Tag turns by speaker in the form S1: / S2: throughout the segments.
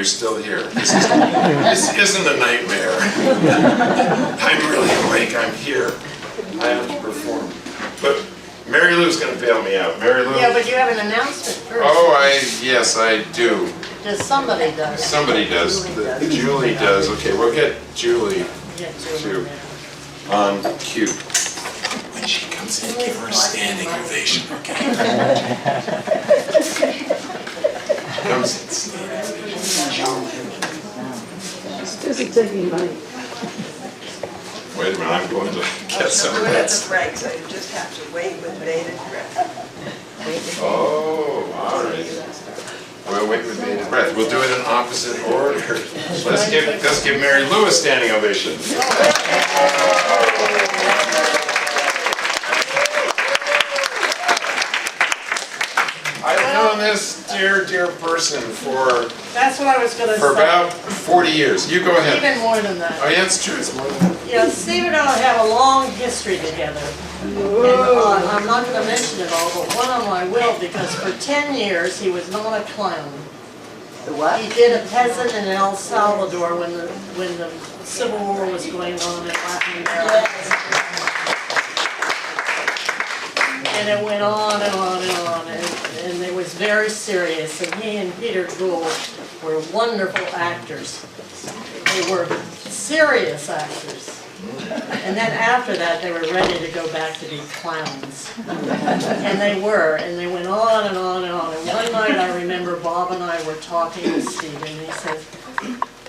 S1: you're still here. This isn't a nightmare. I'm really awake. I'm here. I have to perform. But Mary Lou's going to bail me out. Mary Lou.
S2: Yeah, but you have an announcement first.
S1: Oh, yes, I do.
S2: Does somebody does?
S1: Somebody does. Julie does. Okay, we'll get Julie to on cue. When she comes in, give her a standing ovation, okay? Comes in, standing ovation.
S3: This is taking money.
S1: Wait a minute, I'm going to get some of
S4: We're at the
S1: that.
S4: break, so you just have to wait with bated breath.
S1: Oh, all right. We'll wait with bated breath. We'll do it in opposite order. Let's give Mary Lou a standing ovation. I've known this dear person for
S2: That's what I was going to say.
S1: about 40 years. You go ahead.
S2: Even more than that.
S1: Oh yeah, it's true. It's more than that.
S2: Yeah, Steve and I have a long history together. And I'm not going to mention it all, but one of them I will, because for 10 years he was not a clown.
S3: The what?
S2: He did a peasant in El Salvador when the Civil War was going on in Latin America. And it went on and on and on, and it was very serious. And he and Peter Gould were wonderful actors. They were serious actors. And then after that, they were ready to go back to be clowns. And they were, and they went on and on and on. And one night I remember Bob and I were talking with Stephen, and he said,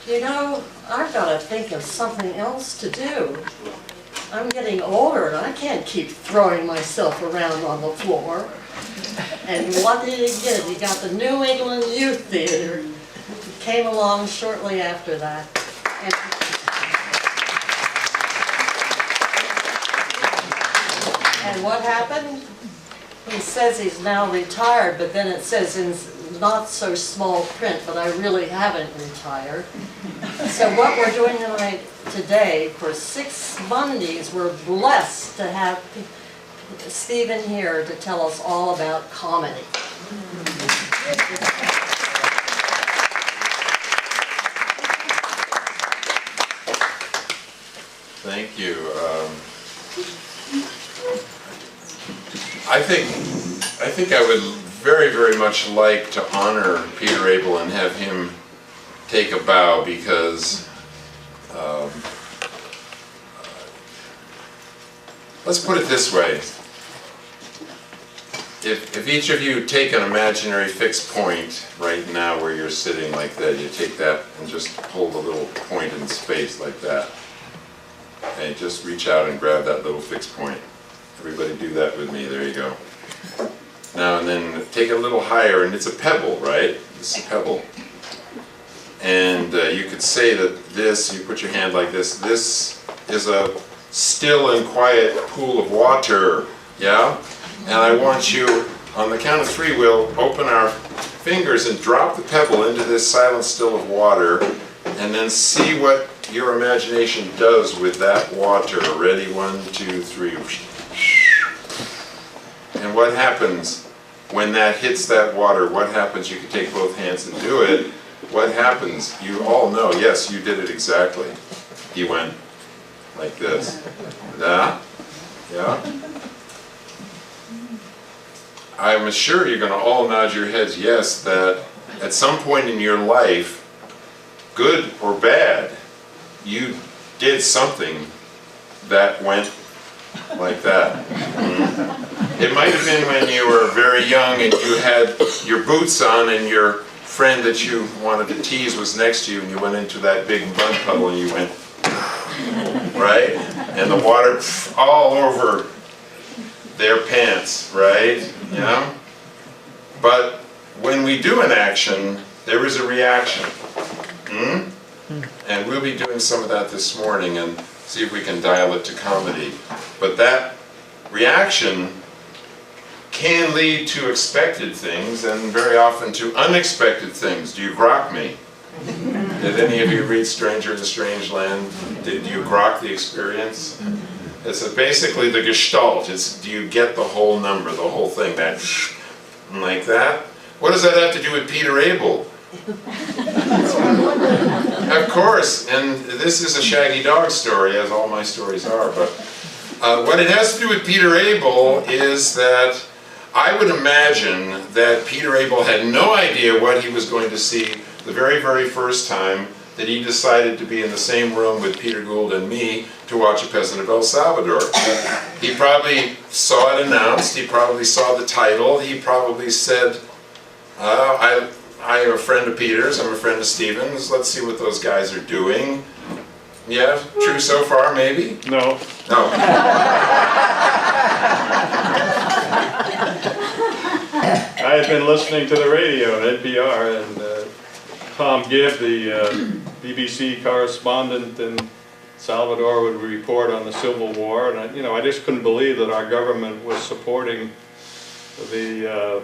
S2: you know, I've got to think of something else to do. I'm getting older and I can't keep throwing myself around on the floor. And what did he get? He got the New England Youth Theater. Came along shortly after that. And what happened? He says he's now retired, but then it says in not so small print, but I really haven't retired. So what we're doing today, for 6 Mondays, we're blessed to have Stephen here to tell us all about comedy.
S1: Thank you. I think I would very much like to honor Peter Abel and have him take a bow, because let's put it this way. If each of you take an imaginary fixed point right now where you're sitting like that, you take that and just hold a little point in space like that. Okay, just reach out and grab that little fixed point. Everybody do that with me. There you go. Now and then take it a little higher, and it's a pebble, right? It's a pebble. And you could say that this, you put your hand like this is a still and quiet pool of water, yeah? And I want you, on the count of 3, we'll open our fingers and drop the pebble into this silent still of water, and then see what your imagination does with that water. Ready? 1, 2, 3. And what happens when that hits that water? What happens? You can take both hands and do it. What happens? You all know. Yes, you did it exactly. He went like this. Yeah? Yeah? I'm sure you're going to all nod your heads yes, that at some point in your life, good or bad, you did something that went like that. It might have been when you were very young and you had your boots on and your friend that you wanted to tease was next to you, and you went into that big mud puddle and you went, right? And the water all over their pants, right? You know? But when we do an action, there is a reaction. And we'll be doing some of that this morning and see if we can dial it to comedy. But that reaction can lead to expected things and very often to unexpected things. Do you grok me? Did any of you read Stranger in a Strange Land? Did you grok the experience? It's basically the gestalt. It's, do you get the whole number, the whole thing, that like that? What does that have to do with Peter Abel? Of course, and this is a shaggy dog story, as all my stories are, but what it has to do with Peter Abel is that I would imagine that Peter Abel had no idea what he was going to see the very, very first time that he decided to be in the same room with Peter Gould and me to watch A Peasant of El Salvador. He probably saw it announced, he probably saw the title, he probably said, I am a friend of Peter's, I'm a friend of Stephen's, let's see what those guys are doing. Yeah, true so far, maybe?
S5: No.
S1: No.
S5: I had been listening to the radio at NPR, and Tom Gibb, the BBC correspondent in Salvador, would report on the Civil War, and I just couldn't believe that our government was supporting the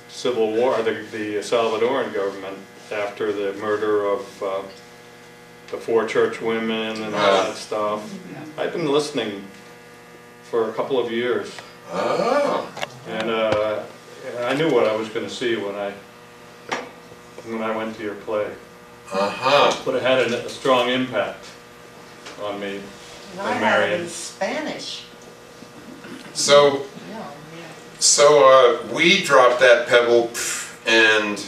S5: Civil War, the Salvadoran government, after the murder of the 4 church women and all that stuff. I've been listening for a couple of years.
S1: Oh.
S5: And I knew what I was going to see when I went to your play.
S1: Uh-huh.
S5: But it had a strong impact on me
S2: And I
S5: and
S2: had it
S5: Marion.
S2: in Spanish.
S1: So, we dropped that pebble, and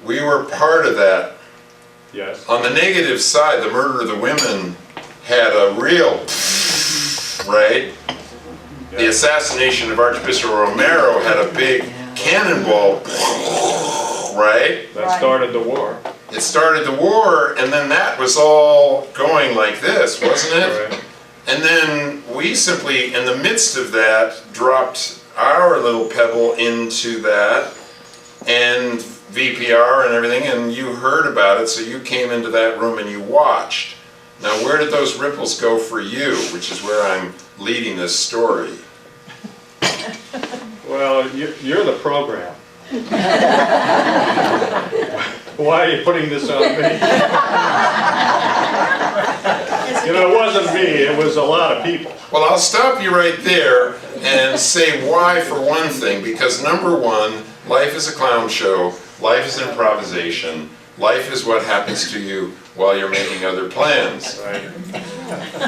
S1: we were part of that.
S5: Yes.
S1: On the negative side, the murder of the women had a real, right? The
S5: Yeah.
S1: assassination of Archbishop Romero had a big cannonball, right?
S5: That started the war.
S1: It started the war, and then that was all going like this, wasn't it?
S5: Right.
S1: And then we simply, in the midst of that, dropped our little pebble into that, and VPR and everything, and you heard about it, so you came into that room and you watched. Now, where did those ripples go for you, which is where I'm leading this story?
S5: Well, you're the program. Why are you putting this on me? It wasn't me, it was a lot of people.
S1: Well, I'll stop you right there and say why for one thing, because number one, life is a clown show, life is an improvisation, life is what happens to you while you're making other plans.
S5: Right.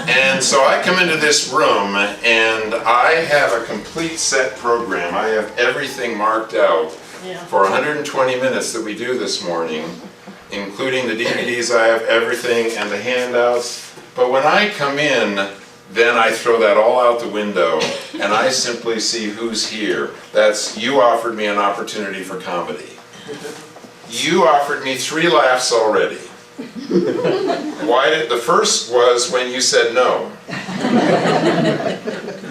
S1: And so I come into this room and I have a complete set program. I have everything marked out for 120 minutes that we do this morning, including the DVDs. I have everything and the handouts. But when I come in, then I throw that all out the window and I simply see who's here. That's, you offered me an opportunity for comedy. You offered me 3 laughs already. Why did, the first was when you said no.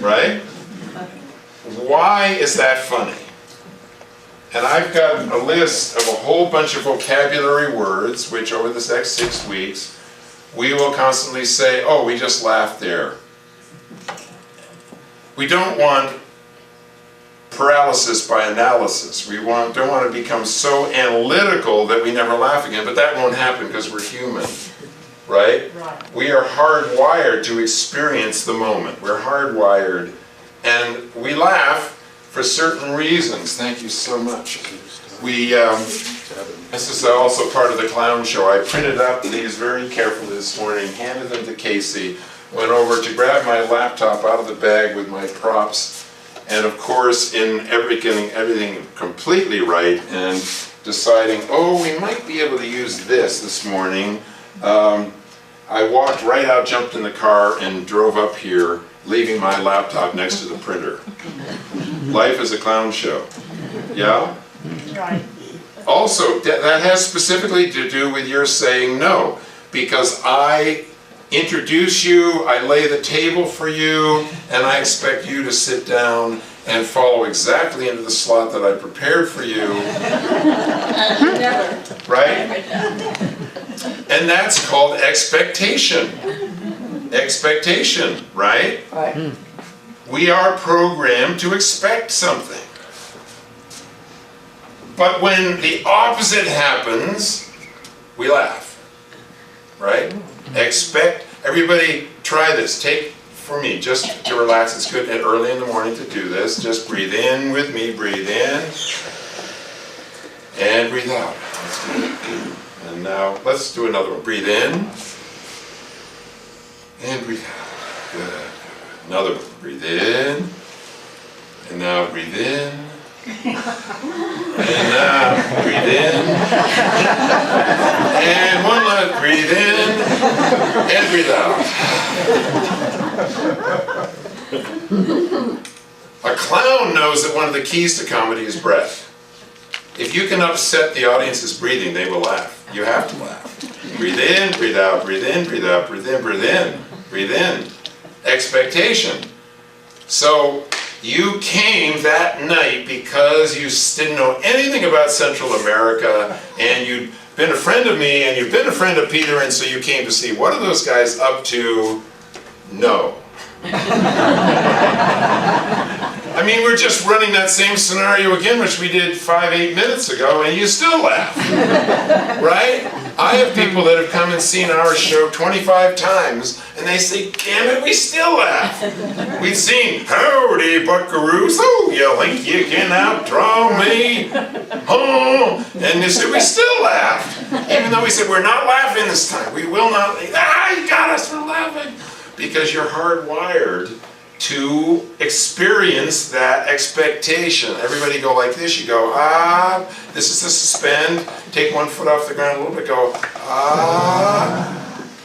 S1: Right? Why is that funny? And I've got a list of a whole bunch of vocabulary words, which over this next 6 weeks, we will constantly say, oh, we just laughed there. We don't want paralysis by analysis. We don't want to become so analytical that we never laugh again, but that won't happen because we're human, right? We are hardwired to experience the moment. We're hardwired, and we laugh for certain reasons. Thank you so much. This is also part of the clown show. I printed out these very carefully this morning, handed them to Casey, went over to grab my laptop out of the bag with my props, and of course, in getting everything completely right and deciding, oh, we might be able to use this morning, I walked right out, jumped in the car, and drove up here, leaving my laptop next to the printer. Life is a clown show. Yeah?
S2: Right.
S1: Also, that has specifically to do with your saying no, because I introduce you, I lay the table for you, and I expect you to sit down and follow exactly into the slot that I prepared for you.
S2: Never.
S1: Right? And that's called expectation. Expectation, right?
S3: Right.
S1: We are programmed to expect something. But when the opposite happens, we laugh. Right? Expect, everybody try this. Take, for me, just to relax. It's good and early in the morning to do this. Just breathe in with me, breathe in. And breathe out. And And now, let's do another one. Breathe in. And breathe out. Good. Another one. Breathe in. And now breathe in. And now breathe in. And one last. Breathe in. And breathe out. A clown knows that one of the keys to comedy is breath. If you can upset the audience's breathing, they will laugh. You have to laugh. Breathe in, breathe out, breathe in, breathe out, breathe in, breathe in, breathe in. Expectation. So you came that night because you didn't know anything about Central America, and you'd been a friend of me, and you've been a friend of Peter, and so you came to see, what are those guys up to? No. I mean, we're just running that same scenario again, which we did 5-8 minutes ago, and you still laugh, right? I have people that have come and seen our show 25 times, and they say, damn it, we still laugh. We've seen, howdy, buckaroos, oh, you think you can outdraw me? Oh, and they said, we still laughed. Even though we said, we're not laughing this time, we will not, you got us for laughing. Because you're hardwired to experience that expectation. Everybody go like this, you go, this is the suspend, take one foot off the ground a little bit, go,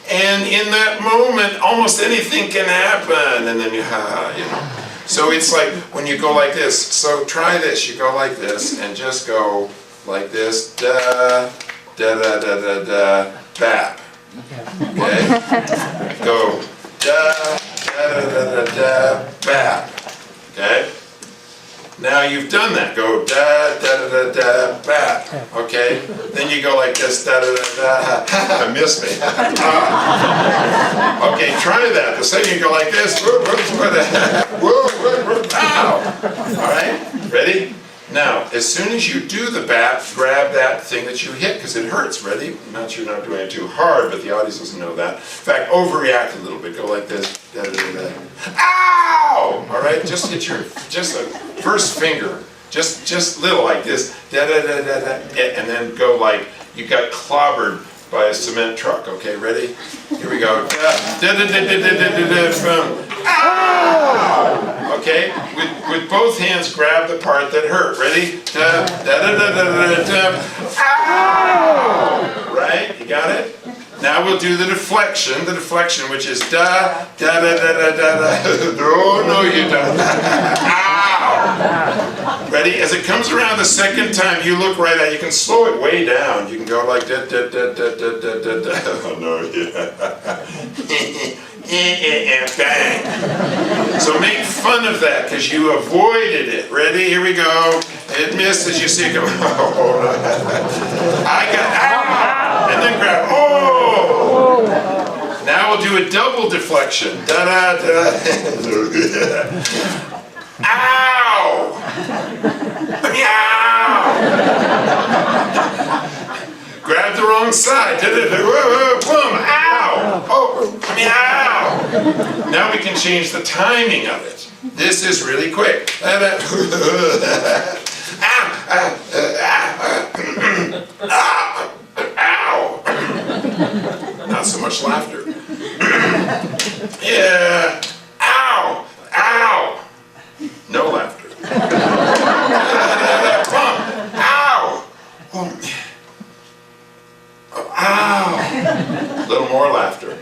S1: and in that moment, almost anything can happen, and then you, you know. So it's like, when you go like this, so try this, you go like this, and just go like this, da, da, da, da, da, da, bap, okay? Go, da, da, da, da, da, da, bap. Okay? Now you've done that. Go da, da, da, da, da, bap. Okay? Then you go like this, da, da, da, da, miss me. Okay, try that. The second you go like this, ow. All right? Ready? Now, as soon as you do the bap, grab that thing that you hit, because it hurts. Ready? You're not doing it too hard, but the audience doesn't know that. In fact, overreact a little bit. Go like this. Da, da, da, da. Ow! All right? Just hit your, just a first finger. Just little like this. Da, da, da, da, da. And then go like you got clobbered by a cement truck. Okay, ready? Here we go. Da, da, da, da, da, da, da, da, boom. Ow! Okay, with both hands, grab the part that hurt. Ready? Da, da, da, da, da, da, da. Ow! Right? You got it? Now we'll do the deflection, which is da, da, da, da, da, da, da. No, you don't. Ow! Ready? As it comes around the second time, you look right at it. You can slow it way down. You can go like da, da, da, da, da, da, da, da. Oh, no, yeah. Bang. So make fun of that because you avoided it. Ready? Here we go. It missed as you see it go. Oh, no. I got ow! And then grab. Oh! Now we'll do a double deflection. Da da da. Ow! Meow! Grab the wrong side. Da da da. Whoa, boom! Ow! Oh! Meow! Now we can change the timing of it. This is really quick. Ow! Not so much laughter. Yeah. Ow! Ow! No laughter. Ow! Ow! A little more laughter.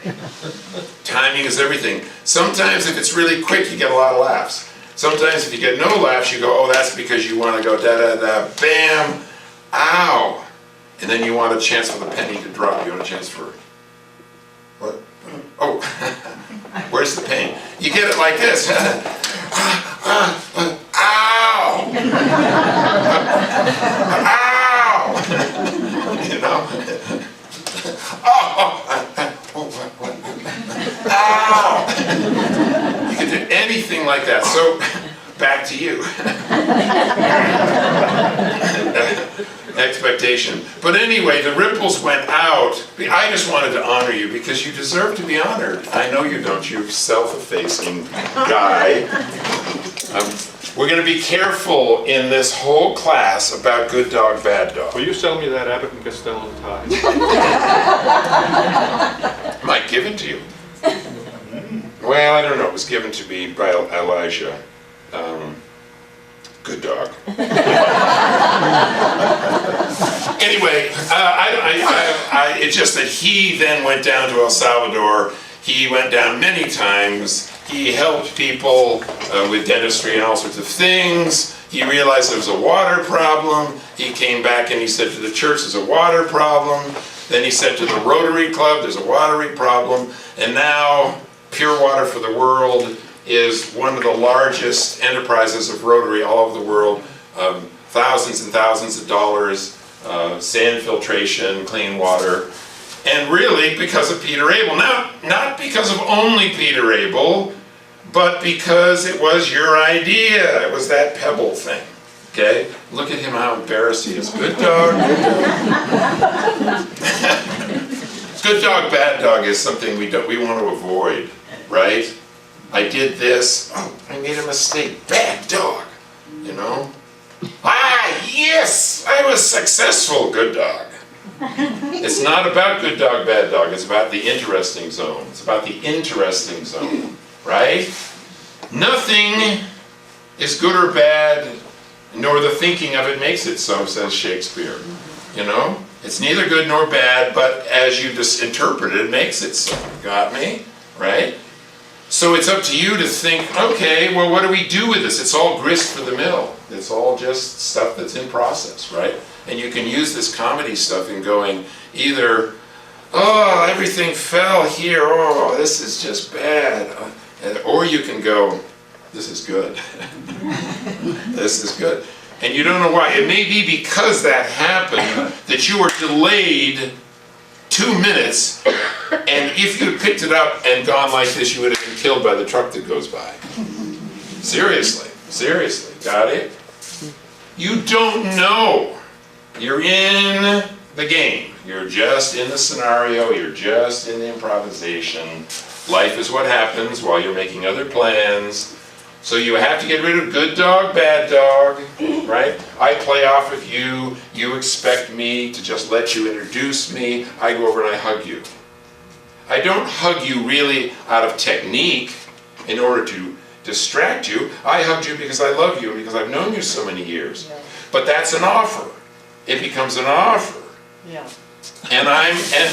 S1: Timing is everything. Sometimes if it's really quick, you get a lot of laughs. Sometimes if you get no laughs, you go, oh, that's because you want to go da-da-da, bam, ow. And then you want a chance for the penny to drop. You want a chance for, what? Oh, where's the pain? You get it like this. Ow! Ow! You know? Ow! You can do anything like that. So, back to you. Expectation. But anyway, the ripples went out. I just wanted to honor you because you deserve to be honored. I know you don't, you self-effacing guy. We're gonna be careful in this whole class about good dog, bad dog.
S5: Will you sell me that Abbott and Costello tie?
S1: I might give it to you. Well, I don't know, it was given to me by Elijah. Good dog. Anyway, it's just that he then went down to El Salvador. He went down many times. He helped people with dentistry and all sorts of things. He realized there was a water problem. He came back and he said to the church, there's a water problem. Then he said to the Rotary Club, there's a water problem. And now Pure Water for the World is one of the largest enterprises of Rotary all over the world. Thousands and thousands of dollars, sand filtration, clean water. And really because of Peter Abel. Now, not because of only Peter Abel, but because it was your idea. It was that pebble thing. Okay? Look at him, how embarrassed he is. Good dog, good dog. Good dog, bad dog is something we want to avoid, right? I did this, oh, I made a mistake, bad dog, you know? Ah, yes, I was successful, good dog. It's not about good dog, bad dog, it's about the interesting zone. It's about the interesting zone, right? Nothing is good or bad, nor the thinking of it makes it so, says Shakespeare, you know? It's neither good nor bad, but as you just interpret it, it makes it so. Got me? Right? So it's up to you to think, okay, well, what do we do with this? It's all grist for the mill. It's all just stuff that's in process, right? And you can use this comedy stuff in going either, oh, everything fell here, oh, this is just bad. Or you can go, this is good. This is good. And you don't know why. It may be because that happened that you were delayed 2 minutes, and if you had picked it up and gone like this, you would have been killed by the truck that goes by. Seriously, seriously, got it? You don't know. You're in the game. You're just in the scenario, you're just in the improvisation. Life is what happens while you're making other plans. So you have to get rid of good dog, bad dog, right? I play off of you, you expect me to just let you introduce me, I go over and I hug you. I don't hug you really out of technique in order to distract you. I hugged you because I love you, because I've known you so many years.
S2: Yeah.
S1: But that's an offer. It becomes an offer.
S2: Yeah.
S1: And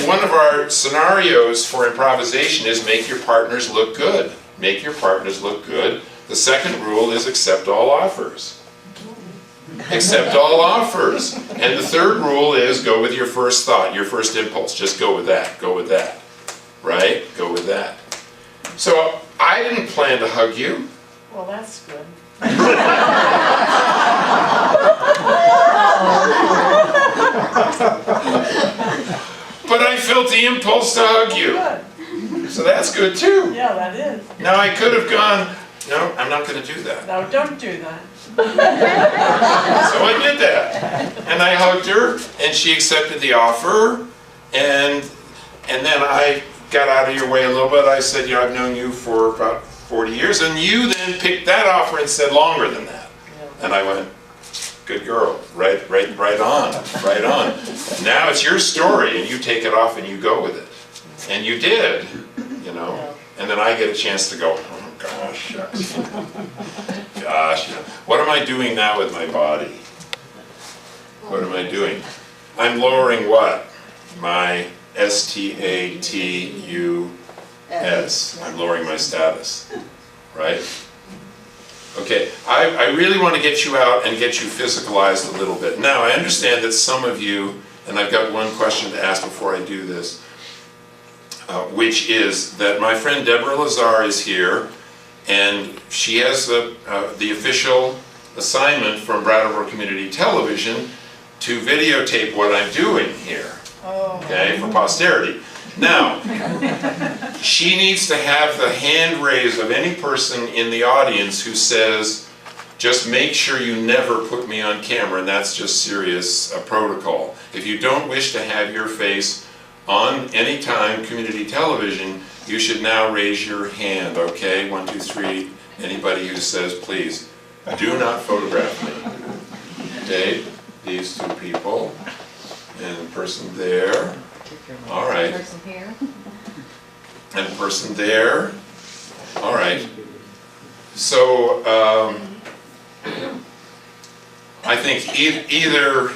S1: one of our scenarios for improvisation is make your partners look good. Make your partners look good. The second rule is accept all offers. Accept all offers. And the third rule is go with your first thought, your first impulse. Just go with that. Go with that. Right? Go with that. So I didn't plan to hug you.
S2: Well, that's good.
S1: But I felt the impulse to hug you.
S2: Good.
S1: So that's good too.
S2: Yeah, that is.
S1: Now I could have gone, no, I'm not going to do that.
S2: No, don't do that.
S1: So I did that. And I hugged her, and she accepted the offer, and then I got out of your way a little bit. I said, you know, I've known you for about 40 years, and you then picked that offer and said longer than that.
S2: Yeah.
S1: And I went, good girl, right on. Now it's your story, and you take it off and you go with it. And you did, you know.
S2: Yeah.
S1: And then I get a chance to go, oh gosh, shucks. Gosh, what am I doing now with my body? What am I doing? I'm lowering what? My status. I'm lowering my status, right? Okay, I really want to get you out and get you physicalized a little bit. Now, I understand that some of you, and I've got one question to ask before I do this, which is that my friend Deborah Lazar is here, and she has the official assignment from Brattleboro Community Television to videotape what I'm doing here, okay, for posterity. Now, she needs to have the hand raised of any person in the audience who says, just make sure you never put me on camera, and that's just serious protocol. If you don't wish to have your face on any time community television, you should now raise your hand, okay? 1, 2, 3, anybody who says, please, Do not photograph me. Okay, these two people, and the person there. All right.
S6: Person here.
S1: And the person there. All right. So, I think either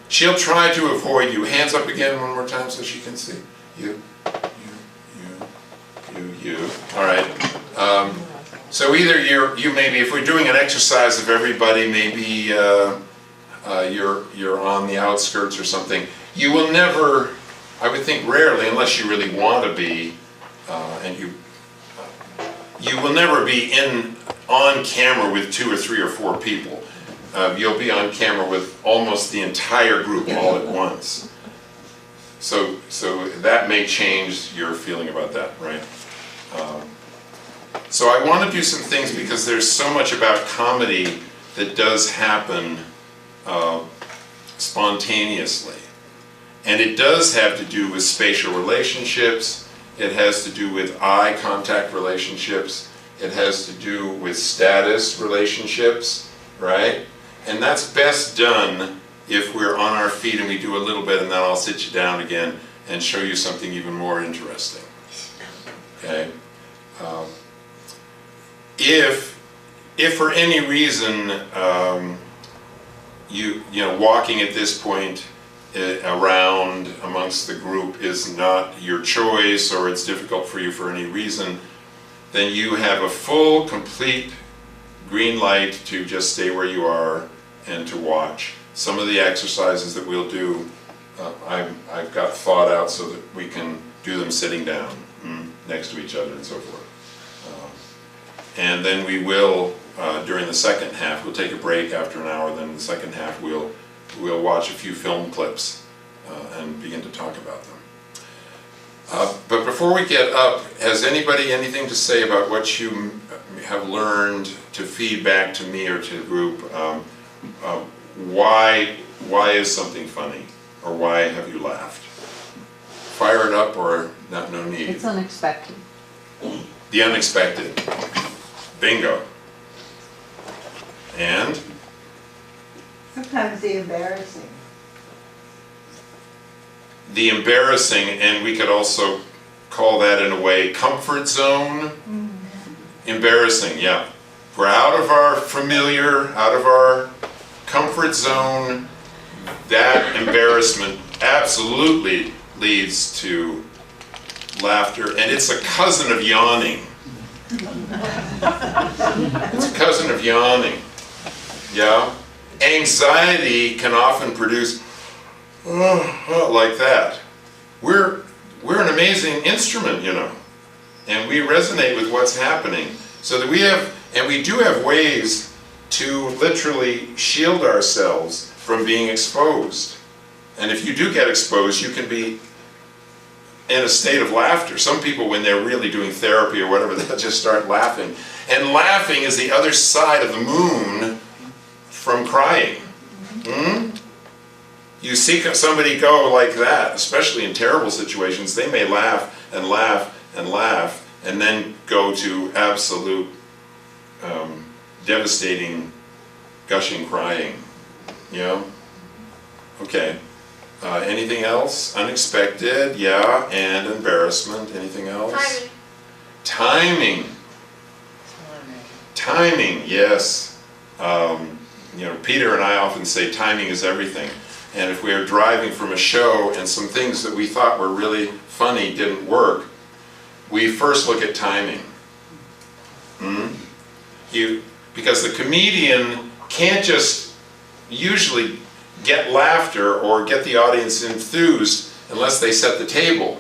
S1: she'll try to avoid you. Hands up again one more time so she can see. You. All right. So either you maybe, if we're doing an exercise of everybody, maybe you're on the outskirts or something. You will never, I would think rarely, unless you really want to be, and you will never be on camera with 2 or 3 or 4 people. You'll be on camera with almost the entire group all at once. So that may change your feeling about that, right? So I want to do some things because there's so much about comedy that does happen spontaneously. And it does have to do with spatial relationships, it has to do with eye contact relationships, it has to do with status relationships, right? And that's best done if we're on our feet and we do a little bit, and then I'll sit you down again and show you something even more interesting. Okay? If for any reason you know, walking at this point around amongst the group is not your choice, or it's difficult for you for any reason, then you have a full, complete green light to just stay where you are and to watch. Some of the exercises that we'll do, I've got thought out so that we can do them sitting down next to each other and so forth. And then we will, during the second half, we'll take a break after an hour, then in the second half we'll watch a few film clips and begin to talk about them. But before we get up, has anybody anything to say about what you have learned to feed back to me or to the group? Why is something funny? Or why have you laughed? Fire it up, or no need?
S6: It's unexpected.
S1: The unexpected. Bingo. And?
S4: Sometimes the embarrassing.
S1: The embarrassing, and we could also call that in a way comfort zone. Embarrassing, yeah. We're out of our familiar, out of our comfort zone. That embarrassment absolutely leads to laughter, and it's a cousin of yawning. It's a cousin of yawning. Yeah? Anxiety can often produce like that. We're an amazing instrument, you know, and we resonate with what's happening. So that we do have ways to literally shield ourselves from being exposed. And if you do get exposed, you can be in a state of laughter. Some people, when they're really doing therapy or whatever, they'll just start laughing. And laughing is the other side of the moon from crying. You see somebody go like that, especially in terrible situations, they may laugh and laugh and laugh, and then go to absolute devastating, gushing crying. You know? Okay. Anything else? Unexpected, yeah, and embarrassment. Anything else? Timing. Timing, yes. You know, Peter and I often say timing is everything. And if we are driving from a show and some things that we thought were really funny didn't work, we first look at timing. Because the comedian can't just usually get laughter or get the audience enthused unless they set the table,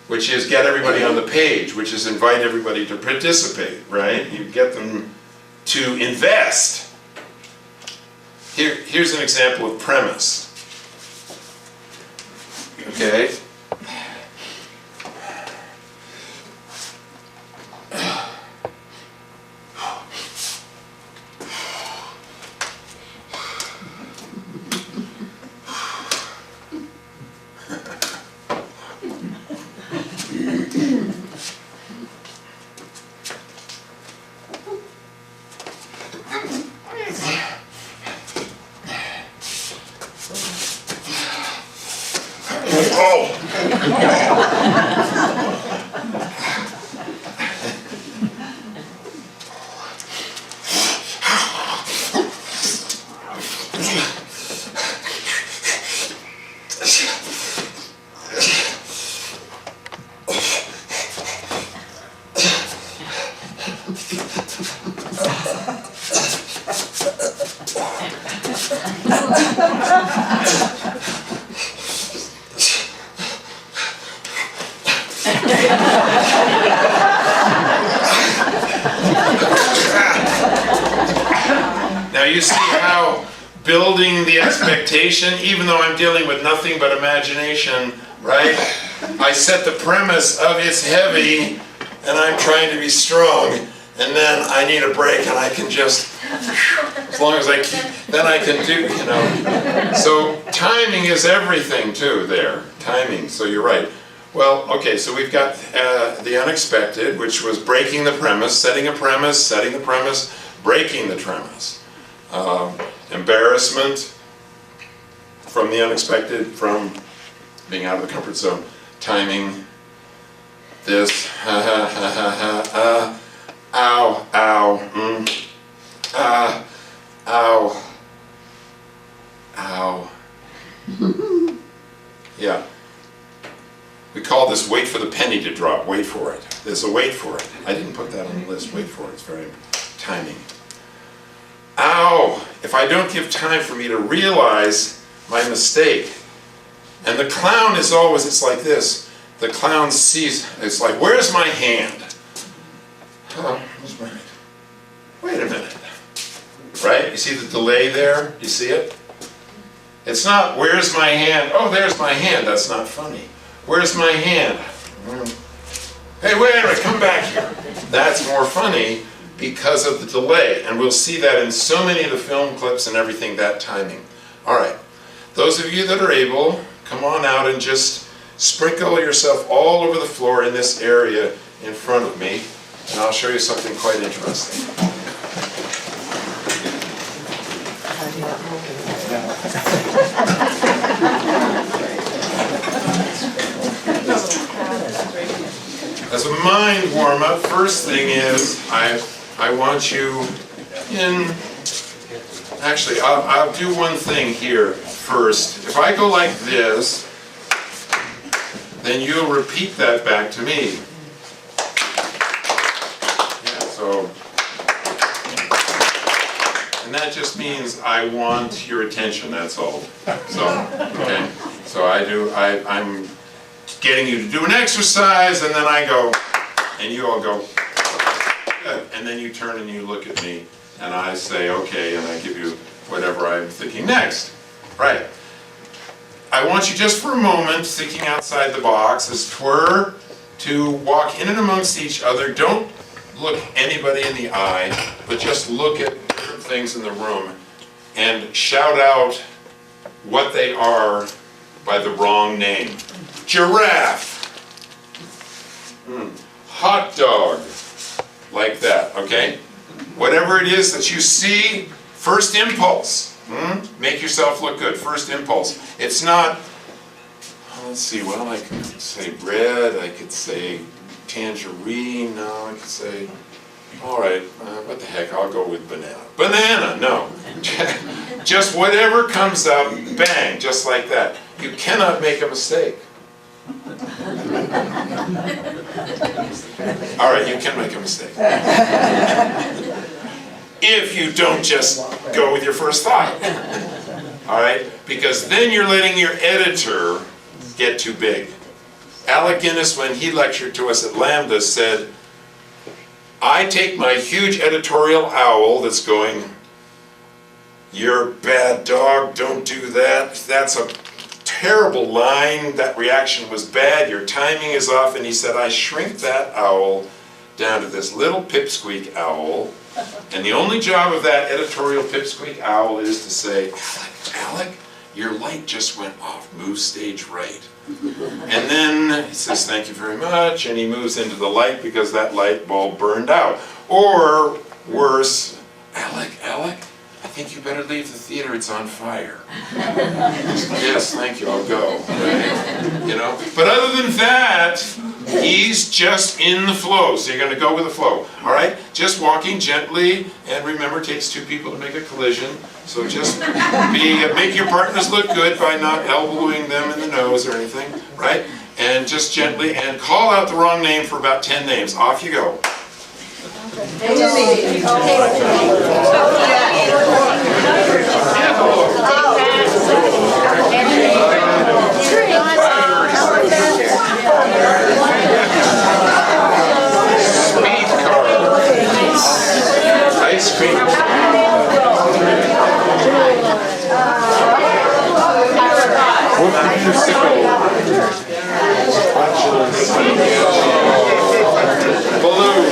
S1: which is get everybody on the page, which is invite everybody to participate, right? You get them to invest. Here's an example of premise. Okay? Now you see how building the expectation, even though I'm dealing with nothing but imagination, right? I set the premise of it's heavy and I'm trying to be strong, and then I need a break and I can just, as long as I keep, then I can do, you know. So timing is everything too there, timing, so you're right. Well, okay, so we've got the unexpected, which was breaking the premise, setting a premise, setting the premise, breaking the premise. Embarrassment from the unexpected, from being out of the comfort zone. Timing, this, ow, ow, ow, ow. Yeah. We call this wait for the penny to drop, wait for it. There's a wait for it. I didn't put that on the list, wait for it, it's very timing. Ow, if I don't give time for me to realize my mistake. And the clown is always, it's like this. The clown sees, it's like, where's my hand? Oh, where's my hand? Wait a minute. Right, you see the delay there? You see it? It's not, where's my hand? Oh, there's my hand, that's not funny. Where's my hand? Hey, wait a minute, come back here. That's more funny because of the delay. And we'll see that in so many of the film clips and everything, that timing. All right, those of you that are able, come on out and just sprinkle yourself all over the floor in this area in front of me. And I'll show you something quite interesting. As a mind warm-up, first thing is I want you in, actually I'll do one thing here first. If I go like this, then you'll repeat that back to me. Yeah, so, and that just means I want your attention, that's all. So, okay, so I'm getting you to do an exercise, and then I go, and you all go, good. And then you turn and you look at me, and I say, okay, and I give you whatever I'm thinking next. Right. I want you just for a moment, thinking outside the box, as twir, to walk in and amongst each other. Don't look anybody in the eye, but just look at different things in the room, and shout out what they are by the wrong name. Giraffe, hot dog, like that, okay? Whatever it is that you see, first impulse, make yourself look good, first impulse. It's not, let's see, well, I could say red, I could say tangerine, no, I could say, all right, what the heck, I'll go with banana. Banana, no. Just whatever comes up, bang, just like that. You cannot make a mistake. All right, you can make a mistake. If you don't just go with your first thought. All right, because then you're letting your editor get too big. Alec Guinness, when he lectured to us at Lambda, said, I take my huge editorial owl that's going, you're a bad dog, don't do that, that's a terrible line, that reaction was bad, your timing is off, and he said, I shrink that owl down to this little pipsqueak owl, and the only job of that editorial pipsqueak owl is to say, Alec, your light just went off, move stage right. And then he says, thank you very much, and he moves into the light because that light bulb burned out. Or worse, Alec, I think you better leave the theater, it's on fire. Yes, thank you, I'll go. Right? You know? But other than that, he's just in the flow, so you're going to go with the flow. All right? Just walking gently, and remember, it takes two people to make a collision, so just make your partners look good by not elbowing them in the nose or anything, right? And just gently, and call out the wrong name for about 10 names. Off you go. Speed car. Ice cream. Balloon.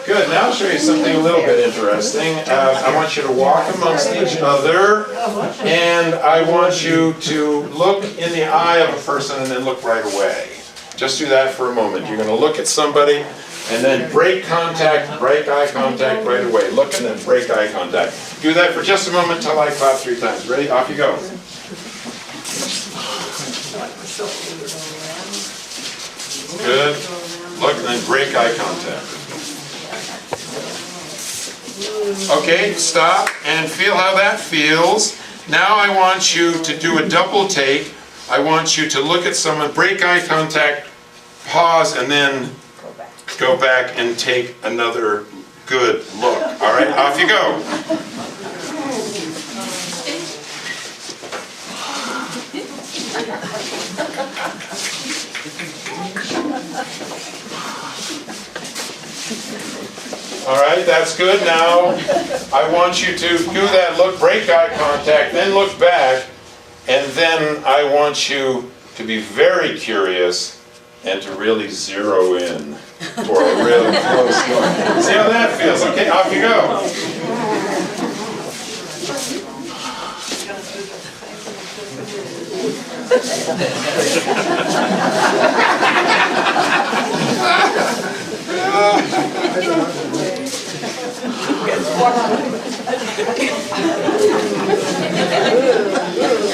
S1: Good, now I'll show you something a little bit interesting. I want you to walk amongst each other, and I want you to look in the eye of a person and then look right away. Just do that for a moment. You're going to look at somebody, and then break contact, break eye contact right away. Look and then break eye contact. Do that for just a moment until I clap 3 times. Ready? Off you go. Good. Look and then break eye contact. Okay, stop and feel how that feels. Now I want you to do a double take. I want you to look at someone, break eye contact, pause, and then go back and take another good look. All right, off you go. All right, that's good. Now, I want you to do that look, break eye contact, then look back, and then I want you to be very curious and to really zero in for a real close look. See how that feels? Okay, off you go.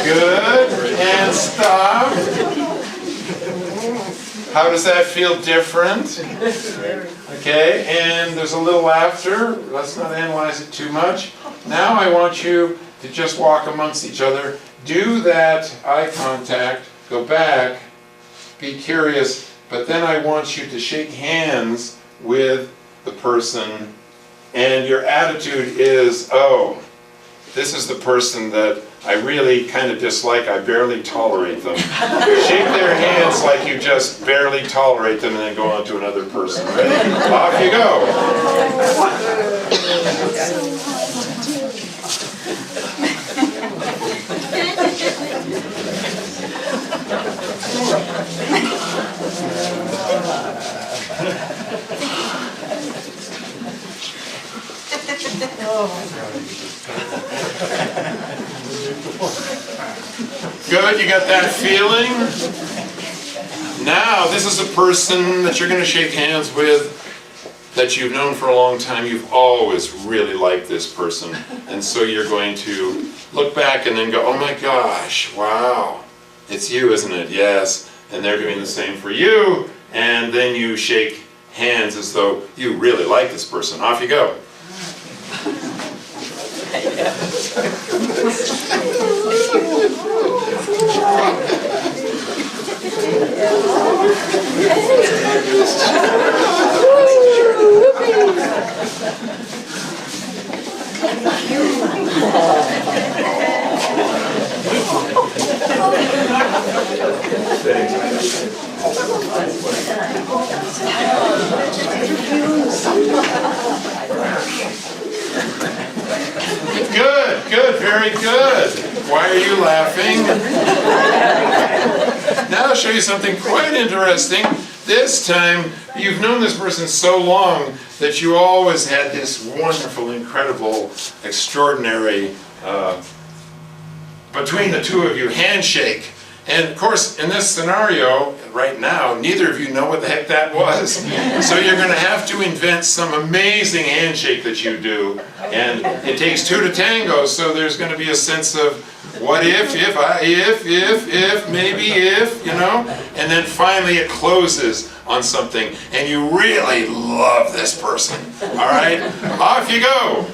S1: Good, and stop. How does that feel different? Okay, and there's a little laughter. Let's not analyze it too much. Now I want you to just walk amongst each other. Do that eye contact, go back, be curious, but then I want you to shake hands with the person, and your attitude is, oh, this is the person that I really kind of dislike, I barely tolerate them. Shake their hands like you just barely tolerate them and then go on to another person. Ready? Off you go. Good, you got that feeling? Now, this is a person that you're going to shake hands with that you've known for a long time. You've always really liked this person. And so you're going to look back and then go, oh my gosh, wow, it's you, isn't it? Yes. And they're doing the same for you. And then you shake hands as though you really like this person. Off you go. Good, good, very good. Why are you laughing? Now I'll show you something quite interesting. This time, you've known this person so long that you always had this wonderful, incredible, extraordinary, between the two of you, handshake. And of course, in this scenario, right now, neither of you know what the heck that was. So you're going to have to invent some amazing handshake that you do. And it takes two to tango, so there's going to be a sense of what if, maybe if, you know? And then finally it closes on something, and you really love this person. All right? Off you go.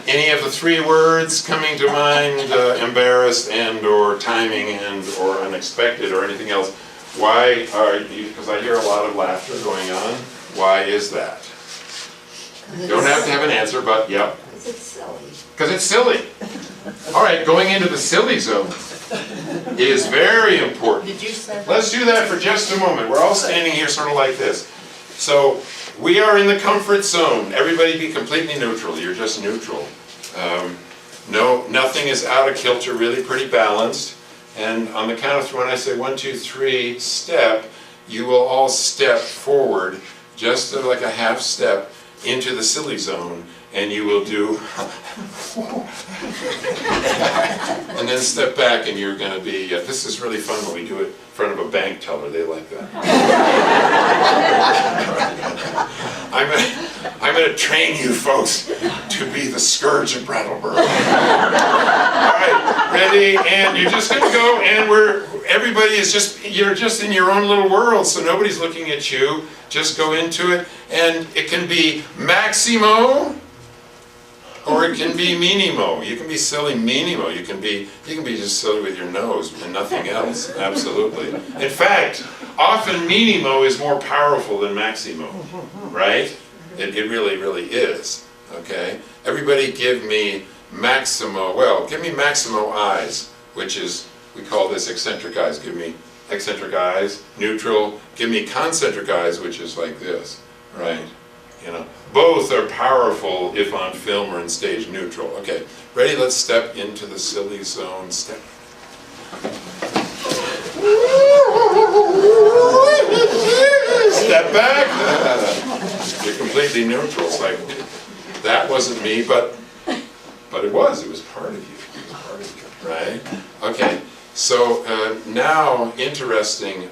S1: Any of the three words coming to mind, embarrassed and or timing and or unexpected or anything else? Why are you, because I hear a lot of laughter going on, why is that? You don't have to have an answer, but yeah.
S2: Because it's silly.
S1: Because it's silly. All right, going into the silly zone is very important.
S2: Did you say that?
S1: Let's do that for just a moment. We're all standing here sort of like this. So we are in the comfort zone. Everybody be completely neutral. You're just neutral. No, nothing is out of kilter, really pretty balanced. And on the count of three, when I say 1, 2, 3, step, you will all step forward, just like a half step, into the silly zone, and you will do, and then step back, and you're going to be, this is really fun when we do it in front of a bank teller, they like that. I'm going to train you folks to be the scourge of Brattleboro. All right, ready, and you're just going to go, and everybody is you're just in your own little world, so nobody's looking at you. Just go into it, and it can be maximo, or it can be minimo. You can be silly minimo. You can be just silly with your nose and nothing else. Absolutely. In fact, often minimo is more powerful than maximo, right? It really, really is. Okay. Everybody, give me maximo. Well, give me maximo eyes, which is, we call this eccentric eyes. Give me eccentric eyes. Neutral. Give me concentric eyes, which is like this, right? You know, both are powerful if on film or in stage. Neutral. Okay, ready? Let's step into the silly zone. Step. Step back. You're completely neutral. It's like, that wasn't me, but it was. It was part of you. It was part of you, right? Okay. So now, interesting.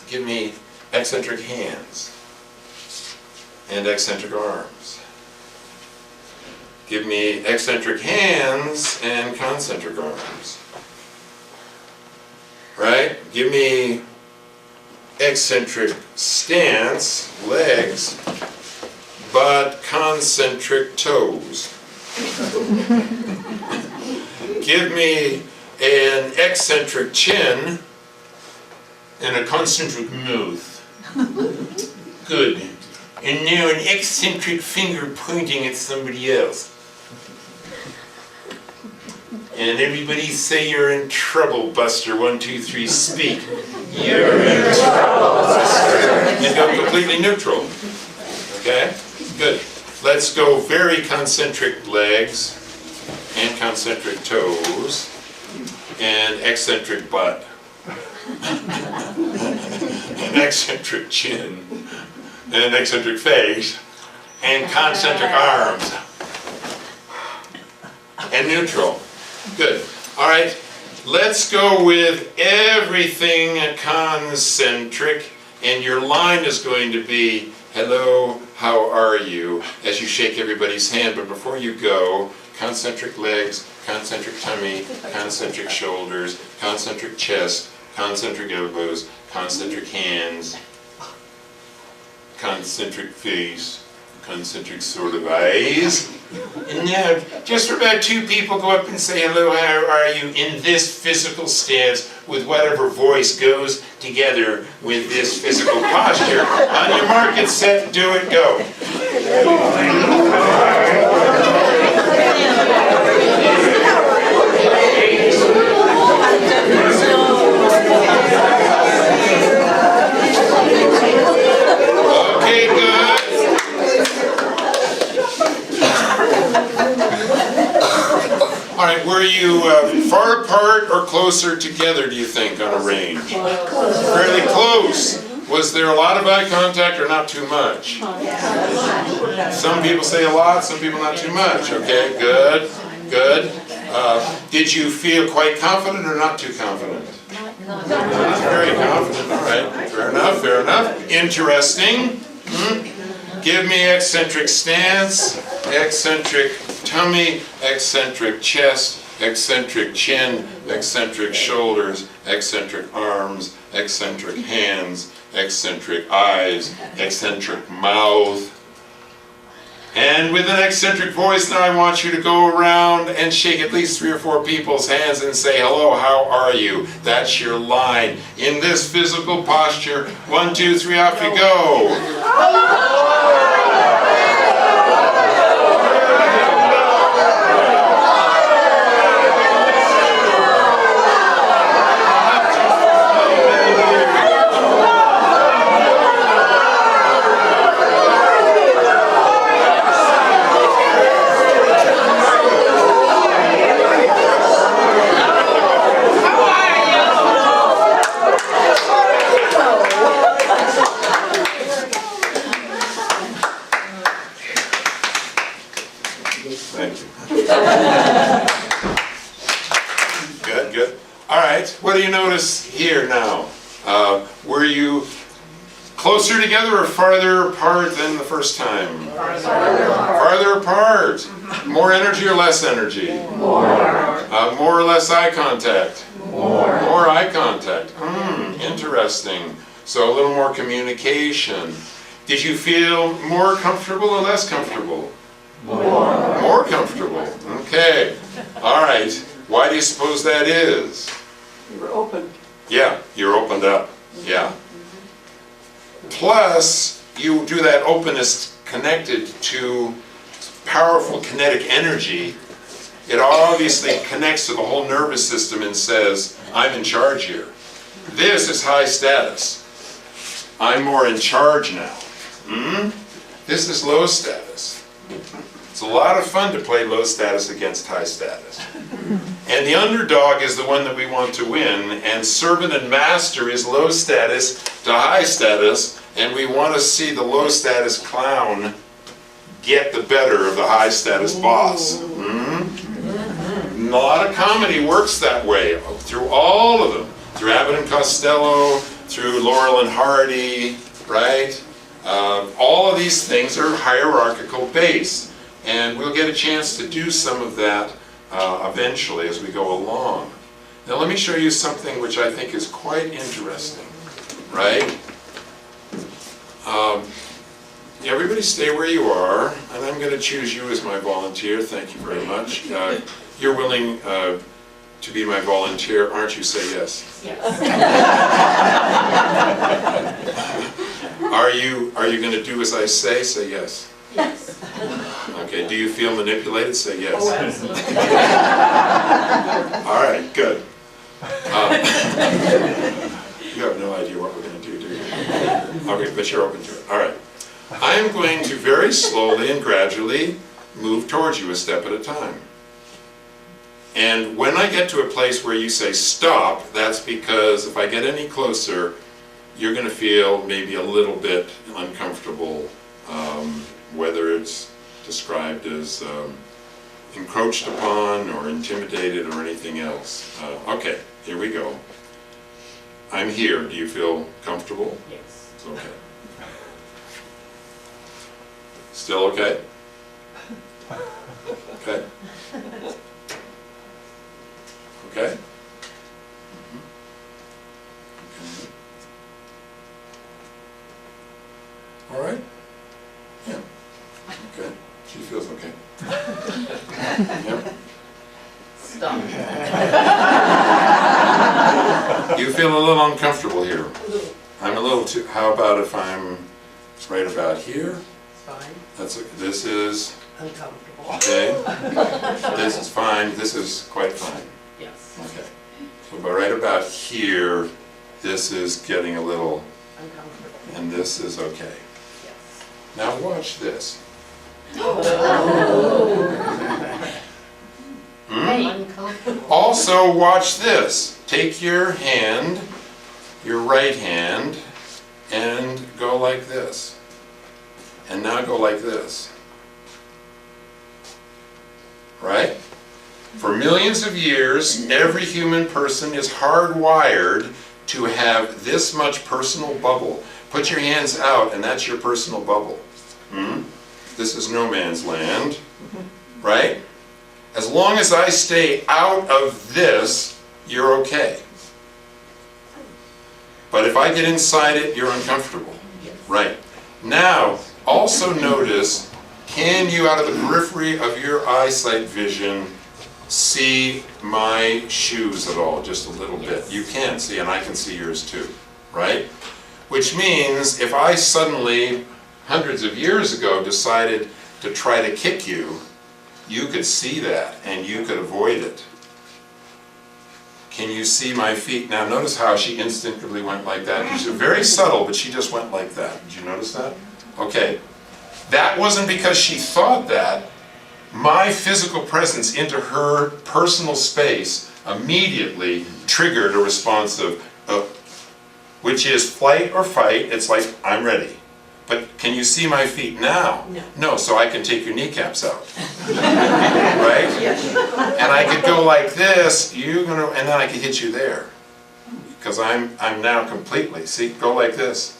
S1: Give me eccentric hands and eccentric arms. Give me eccentric hands and concentric arms. Right? Give me eccentric stance, legs, but concentric toes. Give me an eccentric chin and a concentric mouth. Good. And now an eccentric finger pointing at somebody else. And everybody say you're in trouble, Buster. 1, 2, 3, speak. You're in trouble, Buster. And go completely neutral. Okay? Good. Let's go very concentric legs and concentric toes and eccentric butt. An eccentric chin and an eccentric face and concentric arms and neutral. Good. All right. Let's go with everything concentric, and your line is going to be, hello, how are you, as you shake everybody's hand. But before you go, concentric legs, concentric tummy, concentric shoulders, concentric chest, concentric elbows, concentric hands, concentric face, concentric sort of eyes. And now, just for about 2 people, go up and say, hello, how are you, in this physical stance with whatever voice goes together with this physical posture. On your mark, get set, do it, go. Okay, good. All right, were you far apart or closer together, do you think, on a range? Fairly close. Was there a lot of eye contact or not too much? Some people say a lot, some people not too much. Okay, good, good. Did you feel quite confident or not too confident? Not very confident, all right. Fair enough, fair enough. Interesting. Give me eccentric stance, eccentric tummy, eccentric chest, eccentric chin, eccentric shoulders, eccentric arms, eccentric hands, eccentric eyes, eccentric mouth. And with an eccentric voice, now I want you to go around and shake at least 3 or 4 people's hands and say, hello, how are you? That's your line. In this physical posture, 1, 2, 3, off you go. Thank you. Good, good. All right, what do you notice here now? Were you closer together or farther apart than the first time? Farther apart. More energy or less energy? More or less eye contact? More eye contact. Interesting. So a little more communication. Did you feel more comfortable or less comfortable? More comfortable. Okay. All right. Why do you suppose that is?
S3: You were open.
S1: Yeah, you're opened up. Yeah. Plus, you do that openness connected to powerful kinetic energy. It obviously connects to the whole nervous system and says, I'm in charge here. This is high status. I'm more in charge now. This is low status. It's a lot of fun to play low status against high status. And the underdog is the one that we want to win, and servant and master is low status to high status, and we want to see the low status clown get the better of the high status boss. A lot of comedy works that way, through all of them. Through Abbott and Costello, through Laurel and Hardy, right? All of these things are hierarchical based. And we'll get a chance to do some of that eventually as we go along. Now let me show you something which I think is quite interesting, right? Everybody stay where you are, and I'm going to choose you as my volunteer. Thank you very much. You're willing to be my volunteer, aren't you? Say yes.
S2: Yes.
S1: Are you going to do as I say? Say yes.
S2: Yes.
S1: Okay, do you feel manipulated? Say yes.
S2: Oh, absolutely.
S1: All right, good. You have no idea what we're going to do you? Okay, but you're open to it. All right. I am going to very slowly and gradually move towards you a step at a time. And when I get to a place where you say stop, that's because if I get any closer, you're going to feel maybe a little bit uncomfortable, whether it's described as encroached upon or intimidated or anything else. Okay, here we go. I'm here. Do you feel comfortable?
S2: Yes.
S1: Okay. Still okay? Okay. Okay. All All right? Yeah. Okay. She feels okay. Yep.
S2: Stop.
S1: You feel a little uncomfortable here. I'm a little too, how about if I'm right about here?
S2: Fine.
S1: This is,
S2: Uncomfortable.
S1: okay. This is fine, this is quite fine.
S2: Yes.
S1: Okay. So but right about here, this is getting a little,
S2: Uncomfortable.
S1: and this is okay.
S2: Yes.
S1: Now watch this.
S2: Uncomfortable.
S1: Also watch this. Take your hand, your right hand, and go like this. And now go like this. Right? For millions of years, every human person is hardwired to have this much personal bubble. Put your hands out and that's your personal bubble. This is no man's land, right? As long as I stay out of this, you're okay. But if I get inside it, you're uncomfortable. Right. Now, also notice, can you, out of the periphery of your eyesight vision, see my shoes at all? Just a little bit. You can see, and I can see yours too. Right? Which means, if I suddenly, hundreds of years ago, decided to try to kick you, you could see that, and you could avoid it. Can you see my feet? Now notice how she instinctively went like that. She's very subtle, but she just went like that. Did you notice that? Okay. That wasn't because she thought that. My physical presence into her personal space immediately triggered a response of, which is flight or fight. It's like, I'm ready. But can you see my feet now?
S2: No.
S1: No, so I can take your kneecaps out. Right? And I could go like this, and then I could hit you there. Because I'm now completely, see, go like this.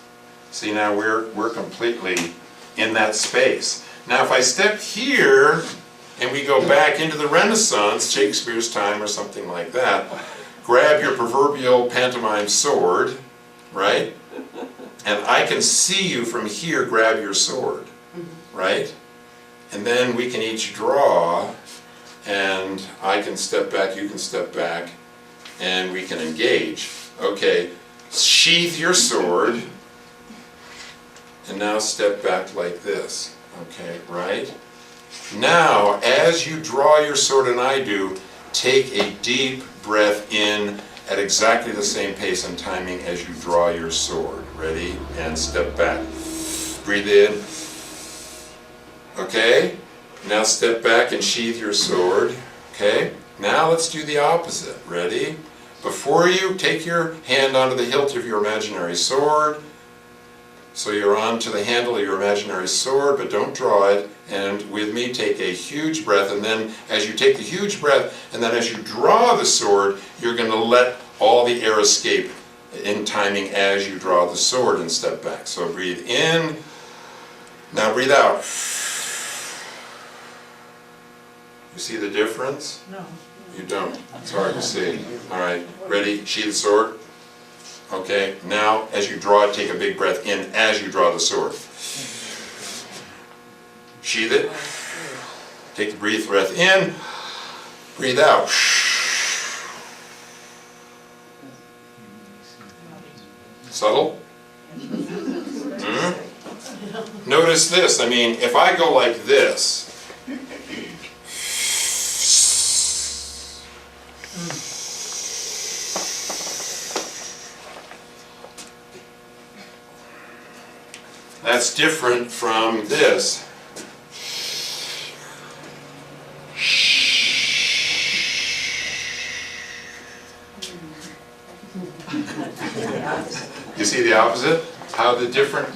S1: See, now we're completely in that space. Now if I step here, and we go back into the Renaissance, Shakespeare's time or something like that, grab your proverbial pantomime sword, right? And I can see you from here grab your sword, right? And then we can each draw, and I can step back, you can step back, and we can engage. Okay, sheath your sword, and now step back like this, okay, right? Now, as you draw your sword and I do, take a deep breath in at exactly the same pace and timing as you draw your sword. Ready? And step back. Breathe in. Okay? Now step back and sheath your sword. Okay? Now let's do the opposite. Ready? Before you take your hand onto the hilt of your imaginary sword, so you're onto the handle of your imaginary sword, but don't draw it. And with me, take a huge breath, and then as you take the huge breath, and then as you draw the sword, you're going to let all the air escape in timing as you draw the sword and step back. So breathe in, now breathe out. You see the difference?
S2: No.
S1: You don't. It's hard to see. All right, ready? Sheath the sword. Okay, now as you draw it, take a big breath in as you draw the sword. Sheath it. Take the breath in. Breathe out. Subtle? Notice this. I mean, if I go like this, that's different from this. You see the opposite? How the different,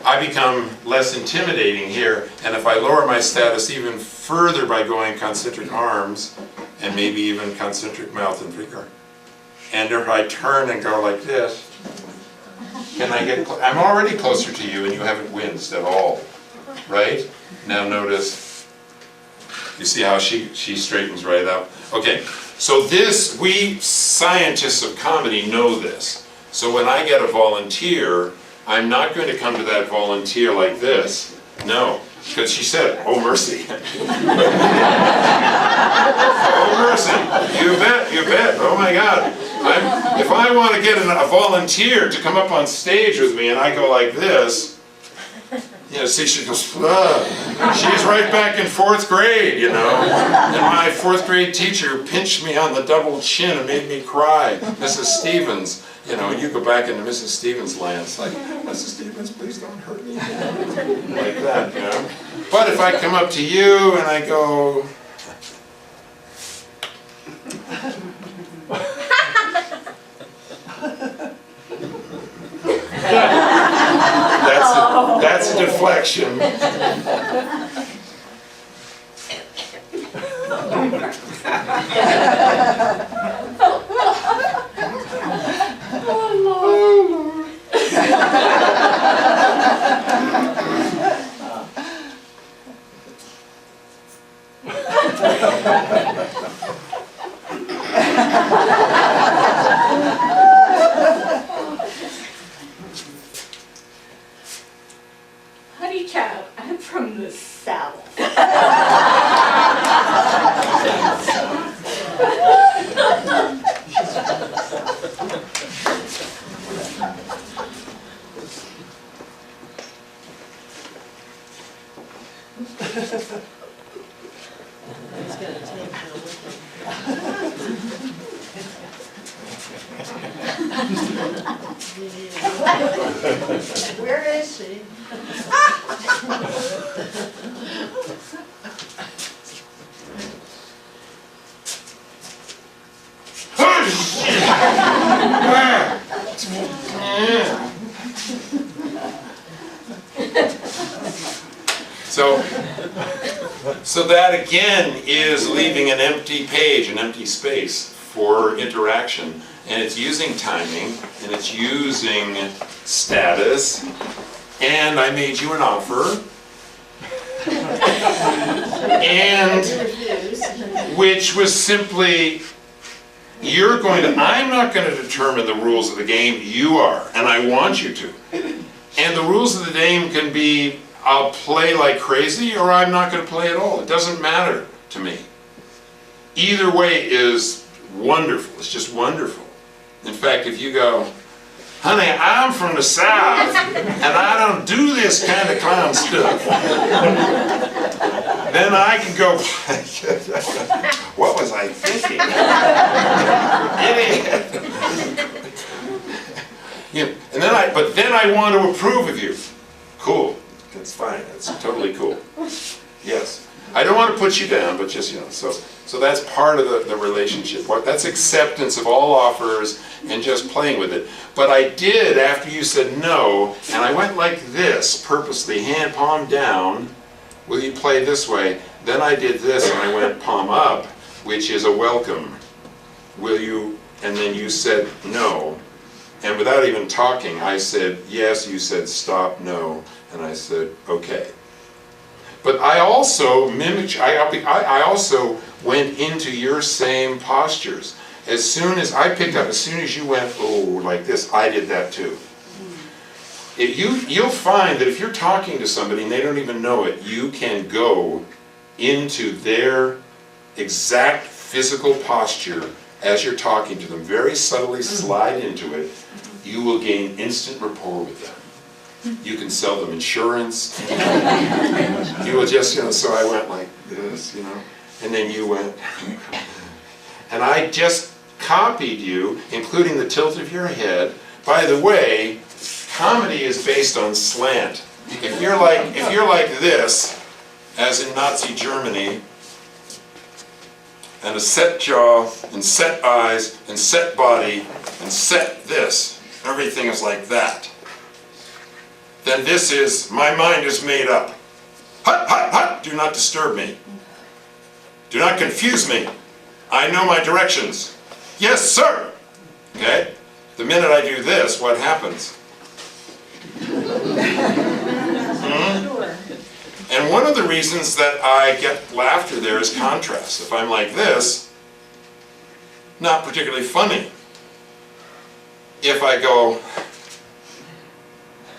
S1: I become less intimidating here, and if I lower my status even further by going concentric arms, and maybe even concentric mouth and finger, and if I turn and go like this, can I get, I'm already closer to you and you haven't winced at all, right? Now notice, you see how she straightens right out? Okay, so this, we scientists of comedy know this. So when I get a volunteer I'm not going to come to that volunteer like this. No, because she said, oh mercy. Oh mercy, you bet, oh my God. If I want to get a volunteer to come up on stage with me and I go like this, you know, see, she goes, ugh. She's right back in 4th grade, you know. And my 4th grade teacher pinched me on the double chin and made me cry. Mrs. Stevens, you know, you go back into Mrs. Stevens land, it's like, Mrs. Stevens, please don't hurt me. Like that, you know. But if I come up to you and I go, that's a deflection.
S6: Honey child, I'm from the South.
S2: He's gonna take her with him. Where is she?
S1: So that again is leaving an empty page, an empty space for interaction. And it's using timing, and it's using status, and I made you an offer, and which was simply, I'm not going to determine the rules of the game, you are, and I want you to. And the rules of the game can be, I'll play like crazy, or I'm not going to play at all. It doesn't matter to me. Either way is wonderful. It's just wonderful. In fact, if you go, honey, I'm from the South, and I don't do this kind of clown stuff, then I can go, what was I thinking? Idiot. And then I want to approve of you. Cool. That's fine. That's totally cool. Yes. I don't want to put you down, but just, you know, so that's part of the relationship. That's acceptance of all offers and just playing with it. But I did, after you said no, and I went like this, purposely, hand palm down, will you play this way? Then I did this and I went palm up, which is a welcome. Will you, and then you said no. And without even talking, I said yes, you said stop, no. And I said, okay. But I also mimicked, I also went into your same postures. As soon as I picked up, as soon as you went, oh, like this, I did that too. You'll find that if you're talking to somebody and they don't even know it, you can go into their exact physical posture as you're talking to them, very subtly slide into it. You will gain instant rapport with them. You can sell them insurance. You will just, you know, so I went like this, you know, and then you went, and I just copied you, including the tilt of your head. By the way, comedy is based on slant. If you're like this, as in Nazi Germany, and a set jaw, and set eyes, and set body, and set this, everything is like that. Then this is, my mind is made up. Hut, hut, hut, do not disturb me. Do not confuse me. I know my directions. Yes, sir. Okay? The minute I do this, what happens? And one of the reasons that I get laughter there is contrast. If I'm like this, not particularly funny. If I go,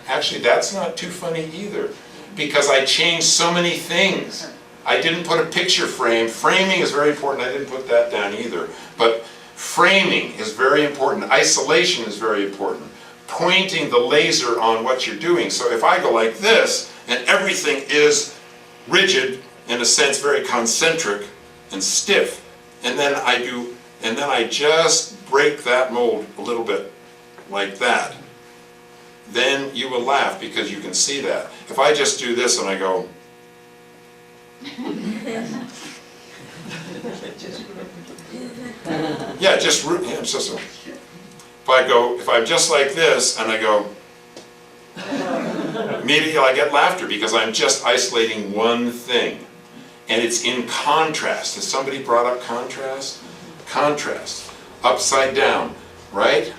S1: actually, that's not too funny either, because I changed so many things. I didn't put a picture frame. Framing is very important. I didn't put that down either. But framing is very important. Isolation is very important. Pointing the laser on what you're doing. So if I go like this, and everything is rigid, in a sense very concentric and stiff, and then I just break that mold a little bit like that, then you will laugh because you can see that. If I just do this and I go, yeah, just so. If I'm just like this and I go, immediately I get laughter because I'm just isolating one thing. And it's in contrast. Has somebody brought up contrast? Contrast. Upside down, right?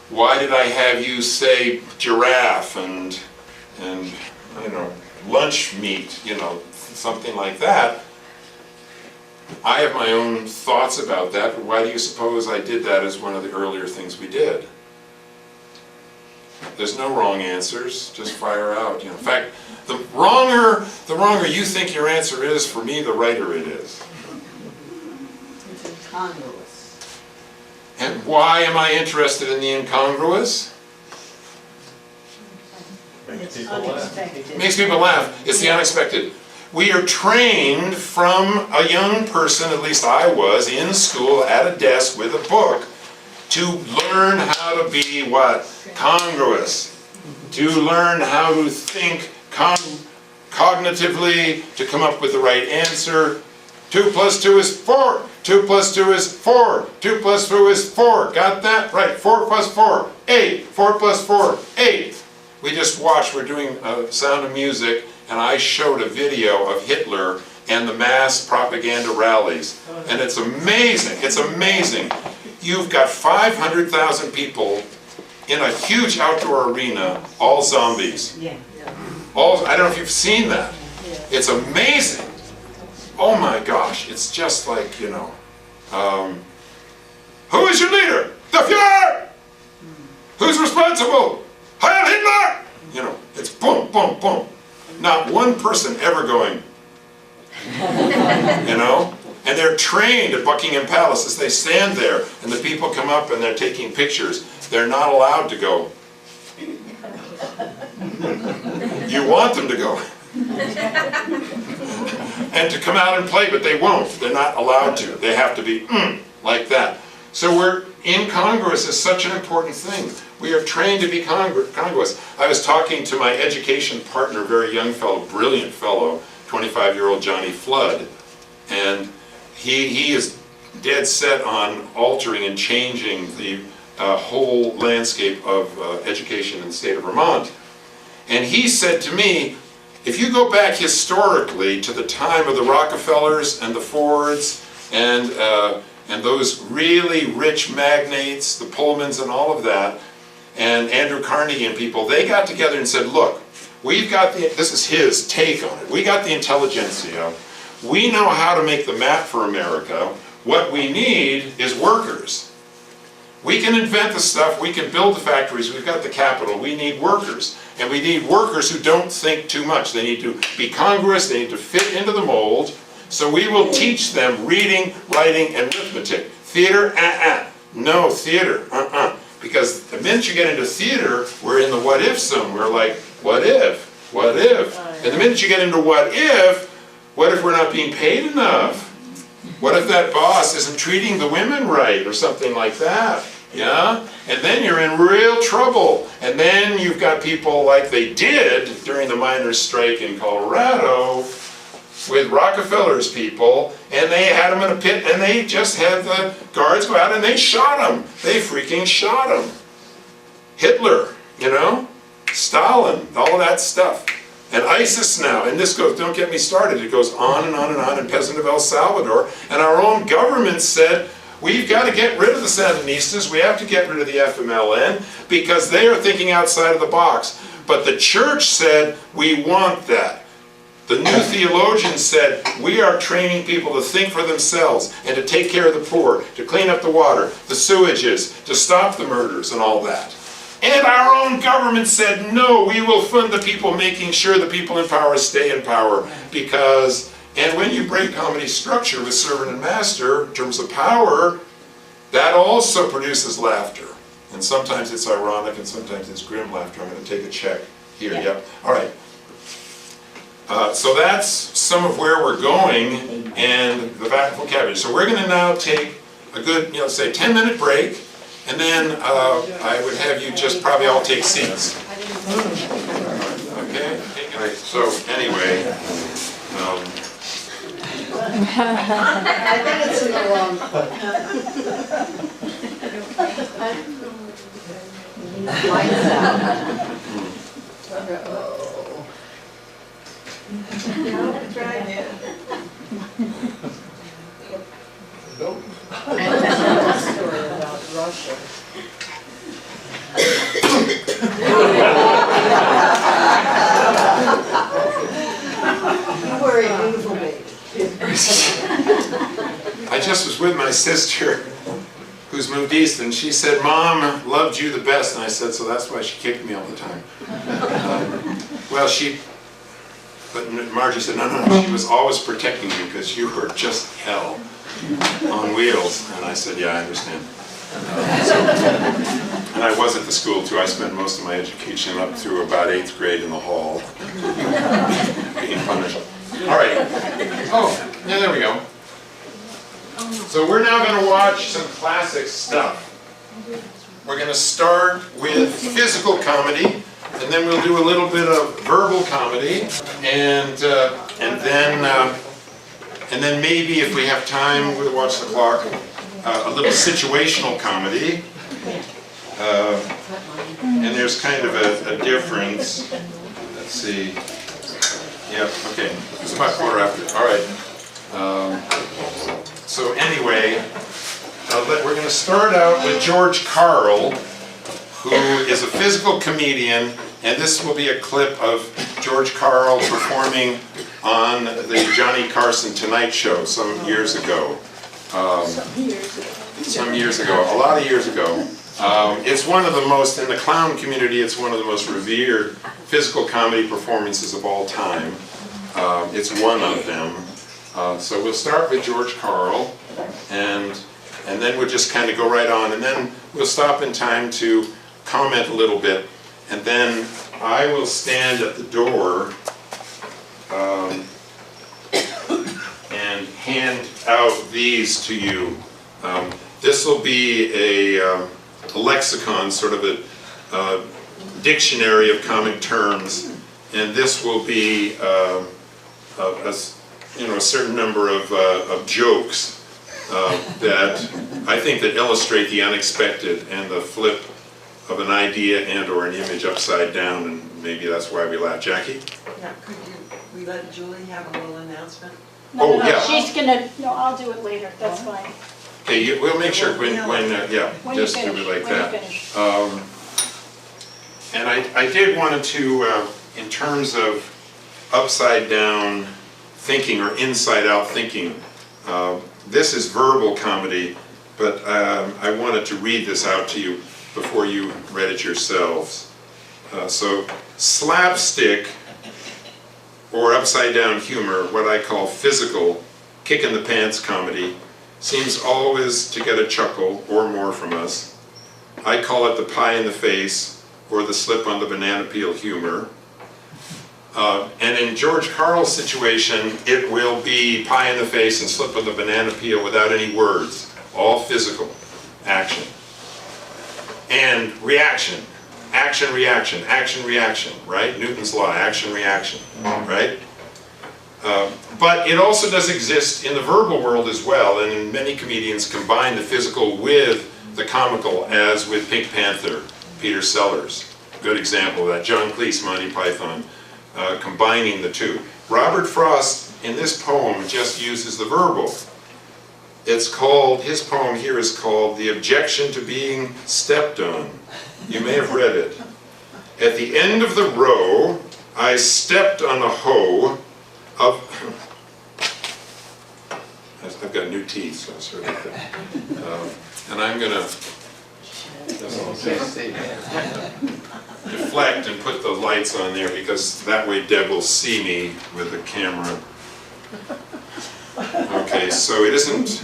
S1: Why did I have you say giraffe and lunch meat, something like that? I have my own thoughts about that, but why do you suppose I did that as one of the earlier things we did? There's no wrong answers, just fire out. In fact, the wronger you think your answer is, for me, the righter it is.
S3: It's incongruous.
S1: And why am I interested in the incongruous?
S5: Makes people laugh.
S1: It makes people laugh. It's the unexpected. We are trained from a young person, at least I was, in school at a desk with a book, to learn how to be what? Congruous. To learn how to think cognitively, to come up with the right answer. 2 + 2 is 4. 2 + 2 is 4. 2 + 2 is 4. Got that? Right. 4 + 4, 8. 4 + 4, 8. We just watched, we're doing Sound of Music, and I showed a video of Hitler and the mass propaganda rallies. And it's amazing. It's amazing. You've got 500,000 people in a huge outdoor arena, all zombies.
S3: Yeah.
S1: I don't know if you've seen that. It's amazing. Oh my gosh, it's just like, who is your leader? The Fuhrer! Who's responsible? Heil Hitler! It's boom, boom, boom. Not one person ever going, And they're trained at Buckingham Palace as they stand there and the people come up and they're taking pictures. They're not allowed to go. You want them to go. And to come out and play, but they won't. They're not allowed to. They have to be like that. So incongruous is such an important thing. We are trained to be congruous. I was talking to my education partner, very young fellow, brilliant fellow, 25-year-old Johnny Flood, and he is dead set on altering and changing the whole landscape of education in the state of Vermont. And he said to me, if you go back historically to the time of the Rockefellers and the Fords and those really rich magnates, the Pullmans and all of that, and Andrew Carnegie and people, they got together and said, look, this is his take on it, we got the intelligentsia, we know how to make the map for America, what we need is workers. We can invent the stuff, we can build the factories, we've got the capital, we need workers. And we need workers who don't think too much. They need to be congruous, they need to fit into the mold. So we will teach them reading, writing, and arithmetic. Theater, no, theater, Because the minute you get into theater, we're in the what if zone. We're like, what if? What if? And the minute you get into what if we're not being paid enough? What if that boss isn't treating the women right or something like that? Yeah? And then you're in real trouble. And then you've got people like they did during the miners' strike in Colorado with Rockefeller's people, and they had them in a pit, and they just had the guards go out and they shot them. They freaking shot them. Hitler, Stalin, all of that stuff. And ISIS now, and this goes, don't get me started, it goes on and on and on in peasant of El Salvador, and our own government said, we've got to get rid of the Sandinistas, we have to get rid of the FMLN, because they are thinking outside of the box. But the church said, we want that. The new theologians said, we are training people to think for themselves, and to take care of the poor, to clean up the water, the sewages, to stop the murders and all that. And our own government said, no, we will fund the people, making sure the people in power stay in power. Because, and when you break comedy structure with servant and master, in terms of power, that also produces laughter. And sometimes it's ironic and sometimes it's grim laughter. I'm going to take a check here, yep. All right. So that's some of where we're going and the vocabulary. So we're going to now take a good, say 10-minute break, and then I would have you just probably all take seats. Okay? So anyway,
S3: I think it's in the wrong. Lights out.
S2: Story about Russia.
S3: You were a beautiful baby.
S1: I just was with my sister who's moved east, and she said, Mom loved you the best. And I said, so that's why she kicked me all the time. Well, but Margie said, no, she was always protecting you because you were just hell on wheels. And I said, yeah, I understand. And I was at the school too. I spent most of my education up through about 8th grade in the hall, being punished. All right. Oh, yeah, there we go. So we're now going to watch some classic stuff. We're going to start with physical comedy, and then we'll do a little bit of verbal comedy, and then maybe if we have time, we'll watch the clock. A little situational comedy, and there's kind of a difference. Let's see. Yep. Okay. It's about 1:15. All right. So anyway, we're going to start out with George Carl, who is a physical comedian, and this will be a clip of George Carl performing on the Johnny Carson Tonight Show some years ago. Some years ago, a lot of years ago. It's one of the most, in the clown community, it's one of the most revered physical comedy performances of all time. It's one of them. So we'll start with George Carl, and then we'll just kind of go right on, and then we'll stop in time to comment a little bit, and then I will stand at the door and hand out these to you. This will be a lexicon, sort of a dictionary of comic terms, and this will be a certain number of jokes that I think that illustrate the unexpected and the flip of an idea and or an image upside down, and maybe that's why we laugh. Jackie?
S4: Yeah, we let Julie have a little announcement?
S1: Oh, yeah.
S7: She's gonna, no, I'll do it later, that's fine.
S1: Okay, we'll make sure when
S7: When you
S1: just do
S7: finish,
S1: it like
S7: when you
S1: that.
S7: finish.
S1: And I did want to, in terms of upside down thinking or inside out thinking, this is verbal comedy, but I wanted to read this out to you before you read it yourselves. So slapstick or upside down humor, what I call physical, kick in the pants comedy, seems always to get a chuckle or more from us. I call it the pie in the face or the slip on the banana peel humor. And in George Carl's situation, it will be pie in the face and slip on the banana peel without any words, all physical action. And reaction, action, reaction, action, reaction, right? Newton's law, action, reaction, right? But it also does exist in the verbal world as well, and many comedians combine the physical with the comical, as with Pink Panther, Peter Sellers. Good example of that. John Cleese, Monty Python, combining the two. Robert Frost, in this poem, just uses the verbal. It's called, his poem here is called The Objection to Being Stepped On. You may have read it. At the end of the row, I stepped on a hoe of... I've got new teeth, so I sort of... and I'm going to deflect and put the lights on there, because that way Deb will see me with the camera. Okay, so it isn't,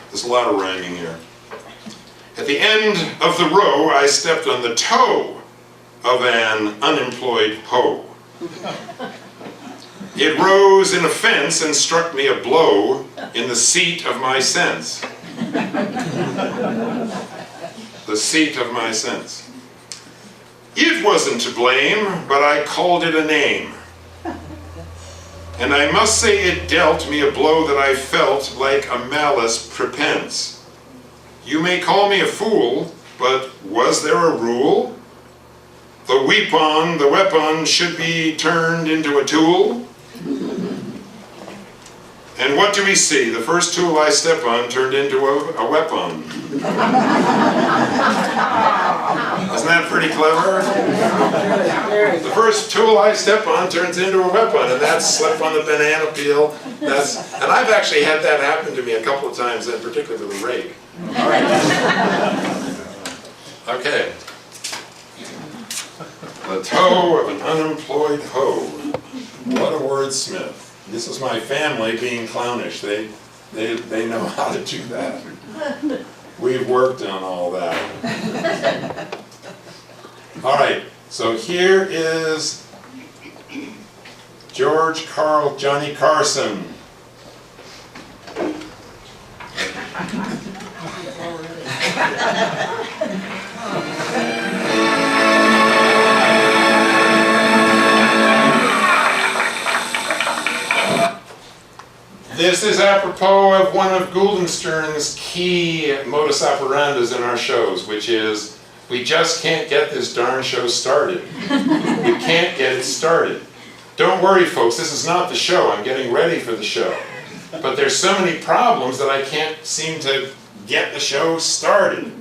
S1: there's a lot of rhyming here. At the end of the row, I stepped on the toe of an unemployed hoe. It rose in offense and struck me a blow in the seat of my sense. The seat of my sense. It wasn't to blame, but I called it a name. And I must say it dealt me a blow that I felt like a malice prepense. You may call me a fool, but was there a rule? The weapon should be turned into a tool? And what do we see? The first tool I step on turned into a weapon. Isn't that pretty clever? The first tool I step on turns into a weapon, and that's slip on the banana peel. And I've actually had that happen to me a couple of times, and particularly with a rake. All right. Okay. The toe of an unemployed hoe. What a wordsmith. This is my family being clownish. They know how to do that. We've worked on all that. All right, so here is Johnny Carson. This is apropos of one of Gould Stearns' key modus operandas in our shows, which is, we just can't get this darn show started. We can't get it started. Don't worry, folks, this is not the show. I'm getting ready for the show. But there's so many problems that I can't seem to get the show started.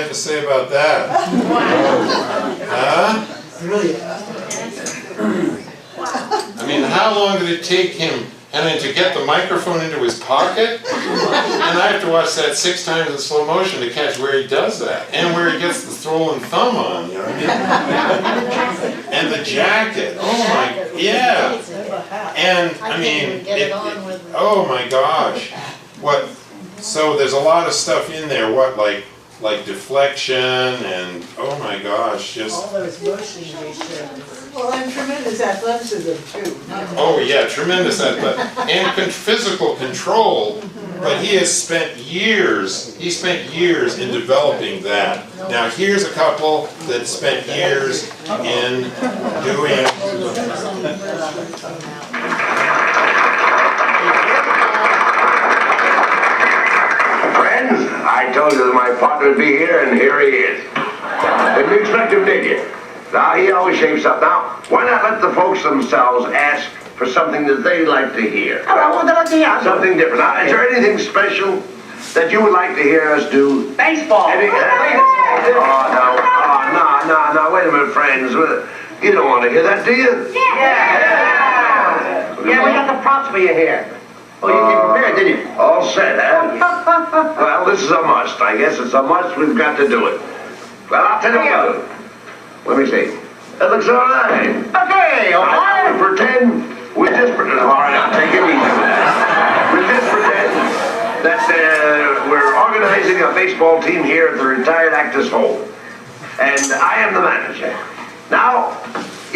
S1: have to say about that? Huh?
S3: Really?
S1: I mean, how long did it take him, and then to get the microphone into his pocket? And I have to watch that 6 times in slow motion to catch where he does that, and where he gets the swollen thumb on, you know what I mean? And the jacket, oh my, yeah. And, I mean, oh my gosh. What, so there's a lot of stuff in there, what, like deflection and, oh my gosh, just.
S2: All those motion ratios.
S3: Well, and tremendous athleticism too.
S1: Oh yeah, tremendous athletic and physical control. But he spent years in developing that. Now here's a couple that spent years in doing.
S8: Friends, I told you that my partner would be here, and here he is. Didn't expect him, did you? Now, he always shapes up. Now, why not let the folks themselves ask for something that they like to hear? Something different. Now, is there anything special that you would like to hear us do?
S9: Baseball.
S8: No, wait a minute, friends. You don't want to hear that, do you?
S9: Yeah, we got the props for you here. Oh, you came prepared, didn't you?
S8: All set, huh? Well, this is a must. I guess it's a must. We've got to do it. Well, I'll tell you what. Let me see. That looks all right.
S9: Okay, all right.
S8: Pretend we just pretend. All right, I'll take it easy with that. We just pretend that we're organizing a baseball team here at the retired actors' home, and I am the manager. Now,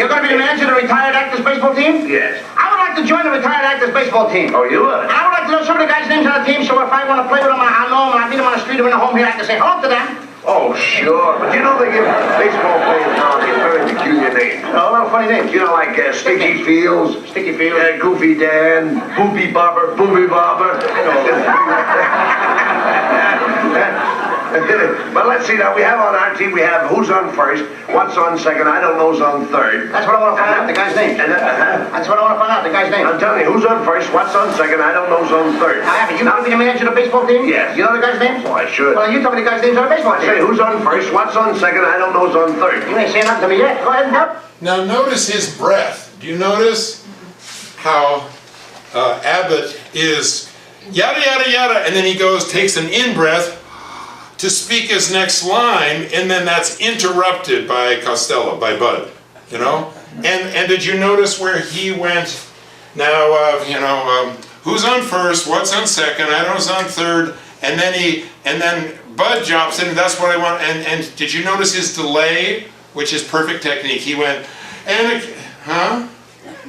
S9: You're going to be the manager of the retired actors baseball team?
S8: yes.
S9: I would like to join the retired actors baseball team.
S8: Oh, you would?
S9: And I would like to know some of the guys' names on the team, so if I want to play with them, I know them, and I meet them on the street or in the home here, I can say hello to them.
S8: Oh, sure. But you know they give baseball players nowadays very peculiar names.
S9: Oh, a lot of funny names.
S8: You know, like Sticky Fields,
S9: Sticky Fields.
S8: Goofy Dan, Boopy Bobber, Boopy Bobber. But let's see now, we have on our team, we have who's on first, what's on second, I don't know who's on third.
S9: That's what I want to find out, the guy's name. That's what I want to find out, the guy's name.
S8: I'm telling you, who's on first, what's on second, I don't know who's on third.
S9: Now, you going to be the manager of the baseball team?
S8: Yes.
S9: You know the guy's names?
S8: Oh, I should.
S9: Well, you tell me the guy's names on the baseball
S8: I
S9: team.
S8: say, who's on first, what's on second, I don't know who's on third.
S9: You ain't saying nothing to me yet. Go ahead and help.
S1: Now notice his breath. Do you notice how Abbott is yada yada yada, and then he goes, takes an in-breath to speak his next line, and then that's interrupted by Costello, by Bud, you know? And did you notice where he went, now, who's on first, what's on second, I don't know who's on third, and then Bud jumps in, and that's what I want, and did you notice his delay, which is perfect technique? He went,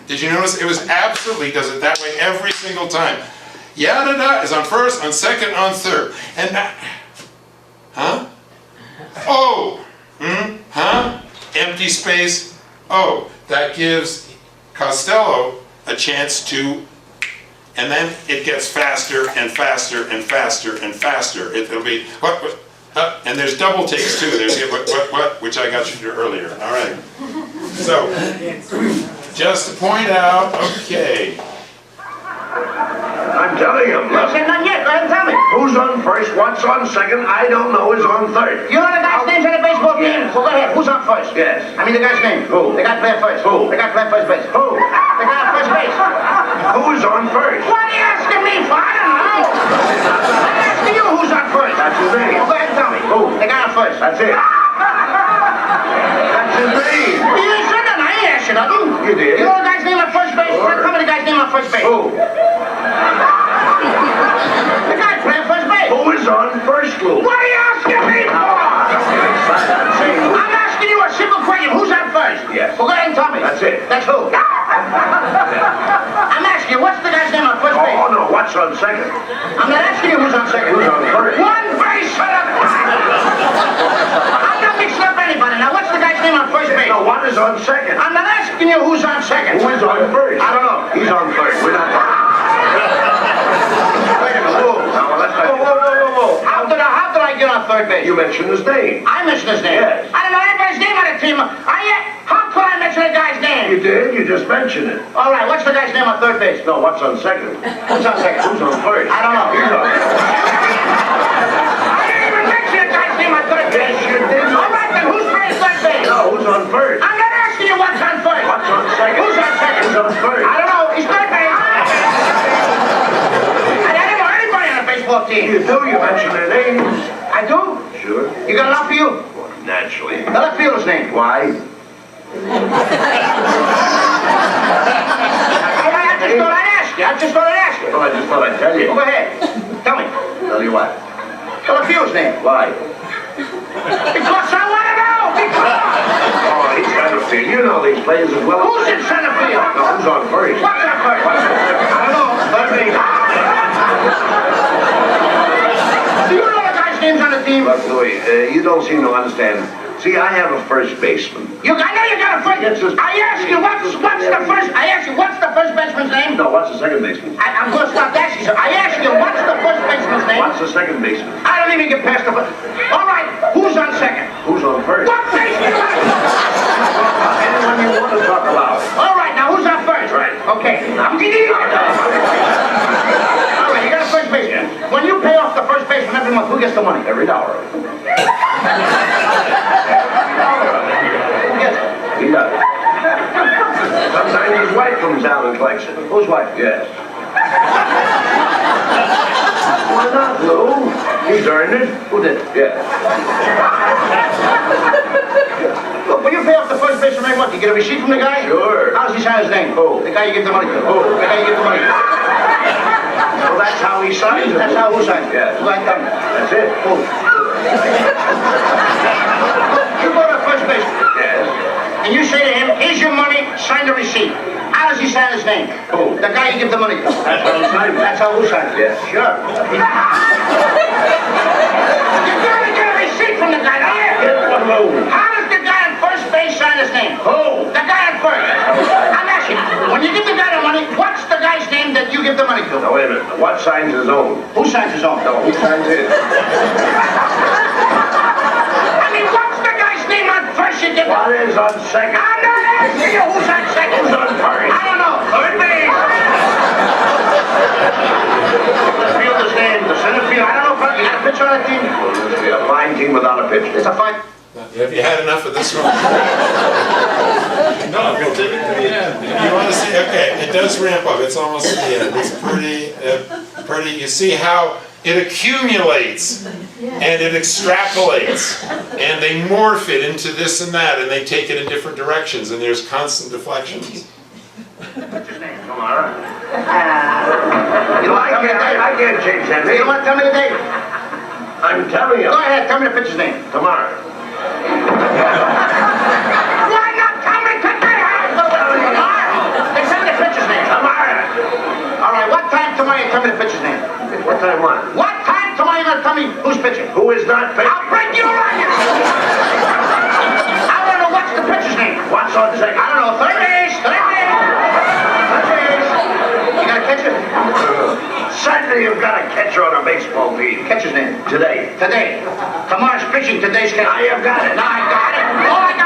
S1: Did you notice? It was absolutely, does it that way every single time. Yada da is on first, on second, on third. And that, oh, empty space, oh. That gives Costello a chance to, and then it gets faster and faster and faster and faster. It'll be, what, and there's double takes too. There's what, which I got you to do earlier. All right. So, just to point out, okay.
S8: I'm telling you,
S9: You ain't said nothing yet. Go ahead and tell me.
S8: who's on first, what's on second, I don't know is on third.
S9: You know the guy's names on the baseball team? Well, go ahead. Who's on first?
S8: Yes.
S9: I mean the guy's name.
S8: Who?
S9: The guy playing first.
S8: Who?
S9: The guy playing first base.
S8: Who?
S9: The guy on first base.
S8: Who's on first?
S9: What are you asking me for? I don't know. I'm asking you who's on first.
S8: That's his name.
S9: Well, go ahead and tell me.
S8: Who?
S9: The guy on first.
S8: That's it. That's his name.
S9: You ain't said nothing. I ain't asked you nothing.
S8: You did.
S9: You know the guy's name on first base?
S8: Sure.
S9: Tell me the guy's name on first base.
S8: Who?
S9: The guy playing first base.
S8: Who is on first, Lou?
S9: What are you asking me for? I'm asking you a simple question. Who's on first?
S8: Yes.
S9: Well, go ahead and tell me.
S8: That's it.
S9: That's who? I'm asking you, what's the guy's name on first base?
S8: Oh, no, what's on second?
S9: I'm not asking you who's on second.
S8: Who's on first?
S9: One base at a time. I'm not mixing up anybody. Now, what's the guy's name on first base?
S8: No, what is on second?
S9: I'm not asking you who's on second.
S8: Who is on first?
S9: I don't know.
S8: He's on third. We're not.
S9: Wait a minute. Whoa.
S8: Now, let's not.
S9: Whoa. How did I get on third base?
S8: You mentioned his name.
S9: I mentioned his name.
S8: Yes.
S9: I don't know anybody's name on the team. How could I mention a guy's name?
S8: You did. You just mentioned it.
S9: All right, what's the guy's name on third base?
S8: No, what's on second?
S9: Who's on second?
S8: Who's on first?
S9: I don't know.
S8: He's on.
S9: I didn't even mention a guy's name on third base. baseball team.
S8: You do, you mention their names.
S9: I do?
S8: Sure.
S9: You got enough for you?
S8: Naturally.
S9: The left fielder's name.
S8: Why?
S9: I just thought I'd ask you. I just thought I'd ask you.
S8: Well, I just thought I'd tell you.
S9: Well, go ahead. Tell me.
S8: Tell you what?
S9: The left fielder's name.
S8: Why?
S9: Because I want to know. Because.
S8: Oh, he's center field. You know these players as well.
S9: Who's in center field?
S8: No, who's on first?
S9: What's that first?
S8: I don't know. Let me.
S9: Do you know the guy's names on the team?
S8: Look, Louis, you don't seem to understand. See, I have a first baseman.
S9: I know you got a first.
S8: Yes, sir.
S9: I asked you what's the first. I asked you what's the first baseman's name.
S8: No, what's the second baseman?
S9: I'm going to stop asking you. I asked you what's the first baseman's name.
S8: What's the second baseman?
S9: I don't even get past the first. All right, who's on second?
S8: Who's on first?
S9: What baseman?
S8: Anyone you want to talk about.
S9: All right, now who's on first?
S8: Right.
S9: Okay. All right, you got a first baseman. When you pay off the first baseman every month, who gets the money?
S8: Every dollar.
S9: Who gets it?
S8: He does. Sometimes his wife comes down and collects it.
S9: Whose wife?
S8: Yes. Why not, Lou? He's earned it.
S9: Who did it?
S8: Yes.
S9: Look, when you pay off the first baseman every month, you get a receipt from the guy?
S8: Sure.
S9: How does he sign his name?
S8: Who?
S9: The guy you give the money to.
S8: Who?
S9: The guy you give the money to.
S8: Well, that's how he signs it.
S9: That's how who signs it?
S8: Yes.
S9: Who I done?
S8: That's it.
S9: Who? You go to the first baseman.
S8: Yes.
S9: And you say to him, here's your money, sign the receipt. How does he sign his name?
S8: Who?
S9: The guy you give the money to.
S8: That's how he signs it.
S9: That's how who signs it?
S8: Yes.
S9: Sure. You gotta get a receipt from the guy, don't you?
S8: Get one, Lou.
S9: How does the guy on first base sign his name?
S8: Who?
S9: The guy on first. I'm asking you, when you give the guy the money, what's the guy's name that you give the money to?
S8: Now, wait a minute. What signs his own?
S9: Who signs his own?
S8: No, who signs his?
S9: I mean, what's the guy's name on first you give the...
S8: What is on second?
S9: I'm not asking you who's on second.
S8: Who's on first?
S9: I don't know. Third base. The fielder's name, the center field. I don't know, but you got a pitcher on the team?
S8: Well, this will be a fine team without a pitcher.
S9: It's a fine...
S1: Have you had enough of this one?
S5: No, I'm going to take it to the end.
S1: You want to see? Okay, it does ramp up. It's almost at the end. It's pretty. You see how it accumulates and it extrapolates, and they morph it into this and that, and they take it in different directions, and there's constant deflections.
S9: What's his name? Come on.
S8: You know, I can't change that
S9: You
S8: name.
S9: don't want to tell me the date?
S8: I'm telling you.
S9: Go ahead, tell me the pitcher's name.
S8: Tomorrow.
S9: Why not tell me today? Tomorrow. Then tell me the pitcher's name.
S8: Tomorrow.
S9: All right, what time tomorrow you tell me the pitcher's name?
S8: What time what?
S9: What time tomorrow you gonna tell me who's pitching?
S8: Who is not pitching?
S9: I'll break you right now. I want to know what's the pitcher's name.
S8: What's on second?
S9: I don't know, third base, third base. Third base. You got a catcher?
S8: Certainly you've got a catcher on a baseball team.
S9: Catcher's name.
S8: Today.
S9: Today. Tomorrow's pitching, today's catcher.
S8: Now you've got it.
S9: Now I got it.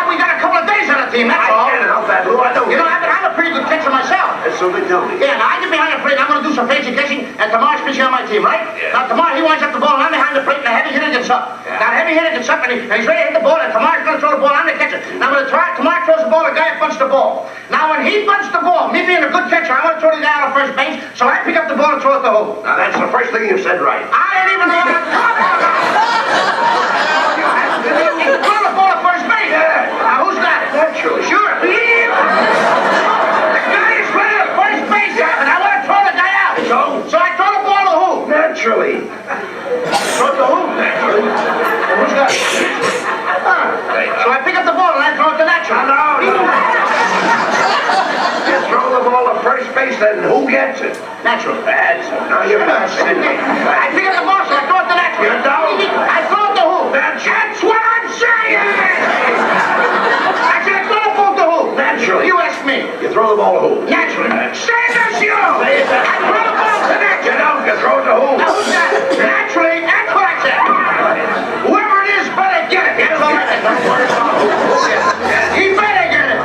S9: We got a couple of days on the team, that's all.
S8: I can't help that, Lou. I don't
S9: You know, I'm a pretty good catcher myself.
S8: That's so they tell me.
S9: Yeah, now I get behind the plate and I'm going to do some fancy catching, and tomorrow's pitching on my team, right?
S8: Yeah.
S9: Now tomorrow he winds up the ball and I'm behind the plate and the heavy hitter gets up.
S8: Yeah.
S9: Now the heavy hitter gets up and he's ready to hit the ball, and tomorrow's going to throw the ball, I'm the catcher. Now tomorrow throws the ball, the guy bunts the ball. Now when he bunts the ball, me being a good catcher, I want to throw the guy on first base, so I pick up the ball and throw it to home.
S8: Now that's the first thing you said right.
S9: I didn't even know what I'm talking about. Throw the ball at first base.
S8: Yeah.
S9: Now who's got it?
S8: Naturally.
S9: Sure. The guy is ready at first base, and I want to throw the guy out. So I throw the ball to who?
S8: Naturally.
S9: Throw it to who?
S8: Naturally.
S9: And who's got it? So I pick up the ball and I throw it to Natural.
S8: No. You throw the ball to first base, then who gets it?
S9: Natural.
S8: That's it. Now you're not saying
S9: I pick up the ball, so I throw it to Natural.
S8: You don't.
S9: I throw it to who?
S8: That's
S9: what I'm saying! I said I throw the ball to who?
S8: Naturally.
S9: You ask me.
S8: You throw the ball to who?
S9: Naturally. Same as you!
S8: Say it.
S9: I throw the ball to Natural.
S8: You don't. You throw it to who?
S9: Now who's got it? Naturally, that's what I said. Whoever it is better get it. That's all I said. He better get it.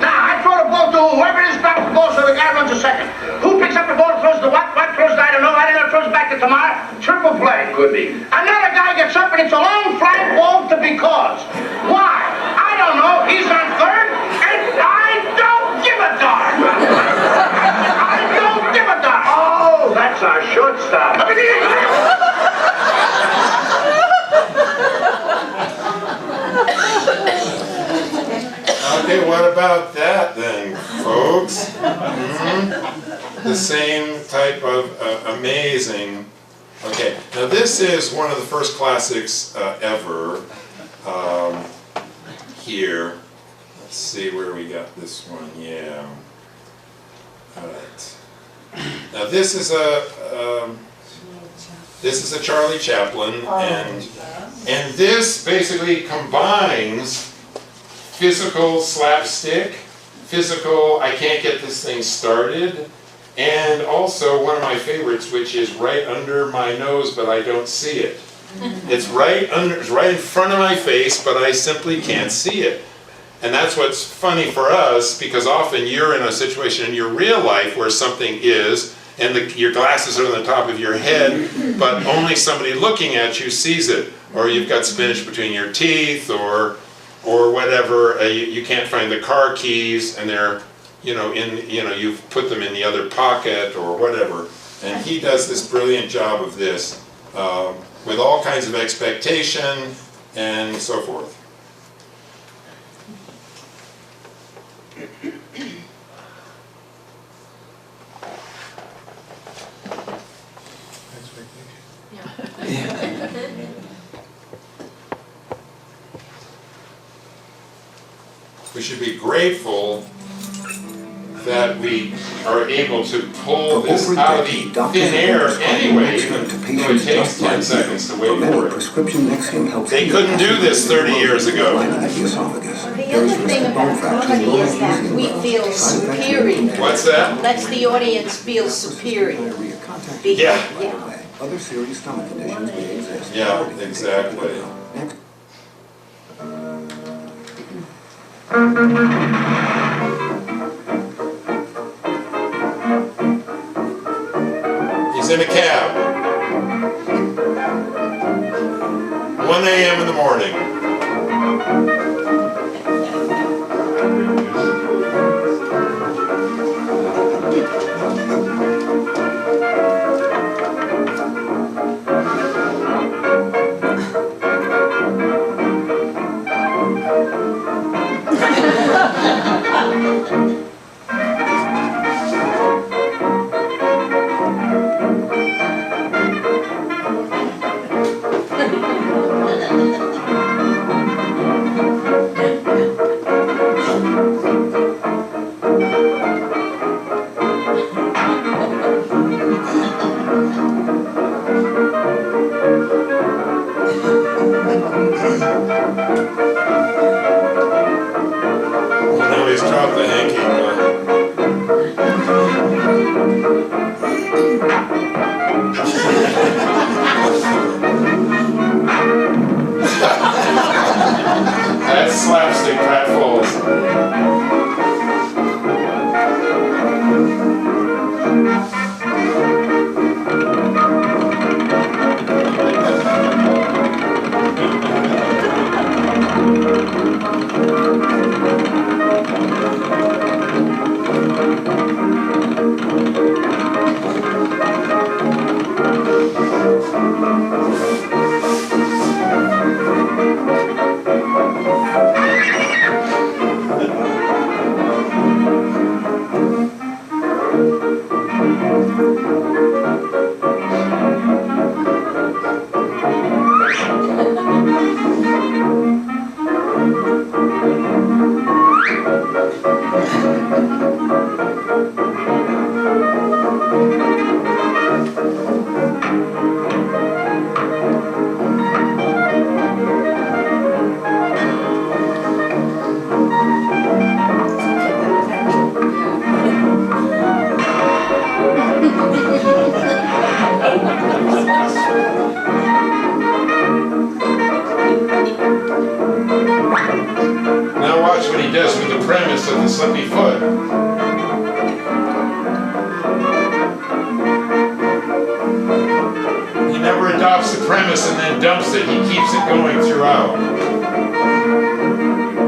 S9: Now I throw the ball to whoever it is back the ball, so the guy runs a second. Who picks up the ball and throws the what? What throws it? I don't know. I don't know. Throws it back to Tamar. Triple play.
S8: Could be.
S9: Another guy gets up and it's a long fly ball to be caused. Why? I don't know. He's on third, and I don't give a darn. I don't give a darn.
S8: Oh, that's our shortstop.
S9: Look at the
S1: about that then, folks? The same type of amazing. Okay, now this is one of the first classics ever here. Let's see where we got this one, yeah. All right. Now this is a Charlie Chaplin, and this basically combines physical slapstick, physical I can't get this thing started, and also one of my favorites, which is right under my nose but I don't see it. It's right in front of my face, but I simply can't see it. And that's what's funny for us, because often you're in a situation in your real life where something is, and your glasses are on the top of your head, but only somebody looking at you sees it. Or you've got spinach between your teeth, or whatever. You can't find the car keys, and they're, you've put them in the other pocket, or whatever. And he does this brilliant job of this, with all kinds of expectation, and so forth. We should be grateful that we are able to pull this out of the thin air anyway, even though it takes 10 seconds to wait for it. They couldn't do this 30 years ago.
S3: The other thing about comedy is that we feel superior.
S1: What's that?
S3: Lets the audience feel superior.
S1: Yeah.
S10: Other serious stomach conditions may exist.
S1: Yeah, exactly. He's in a cab. 1 a.m. in the morning. Now he's dropped the hanky. That's slapstick pratfalls. Now watch what he does with the premise of the slippy foot. He never adopts the premise and then dumps it. He keeps it going throughout.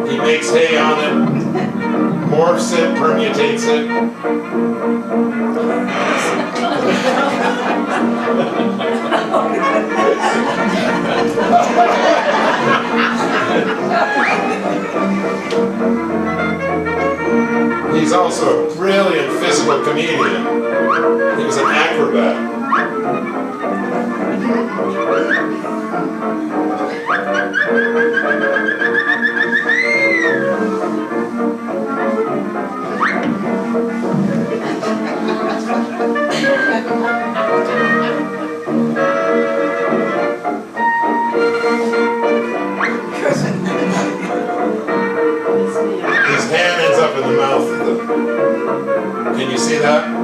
S1: He makes hay on it, morphs it, permutates it. brilliant physical comedian. He was an acrobat. His hand ends up in the mouth of the... Can you see that?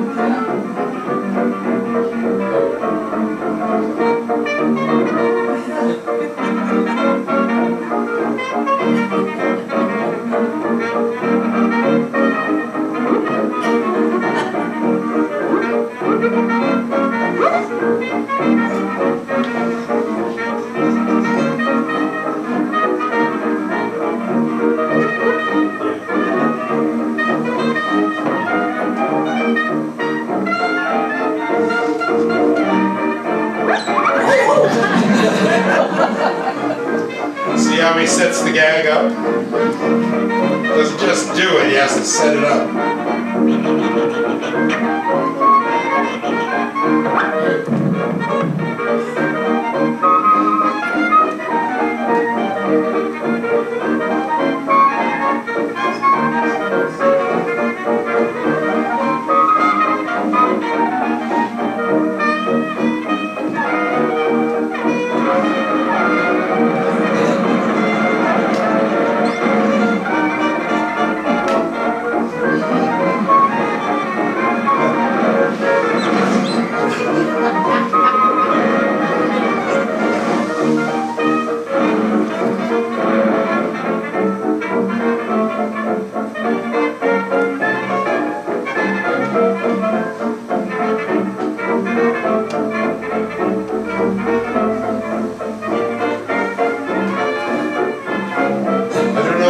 S1: See how he sets the gag up? Doesn't just do it, he has to set it up.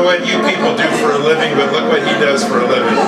S1: What you people do for a living, but look what he does for a living.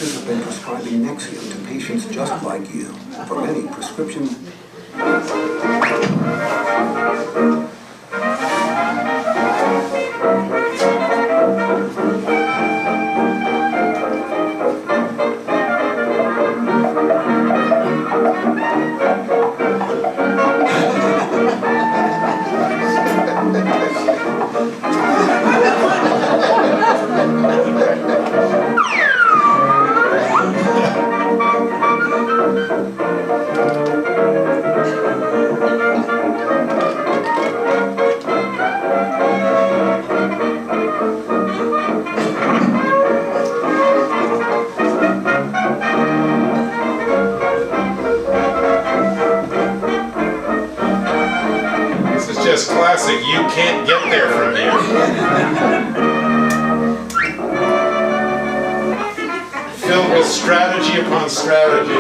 S10: doctors have been prescribing Nexium to patients just like you. For many, prescription...
S1: Just classic, you can't get there from here. Filled with strategy upon strategy.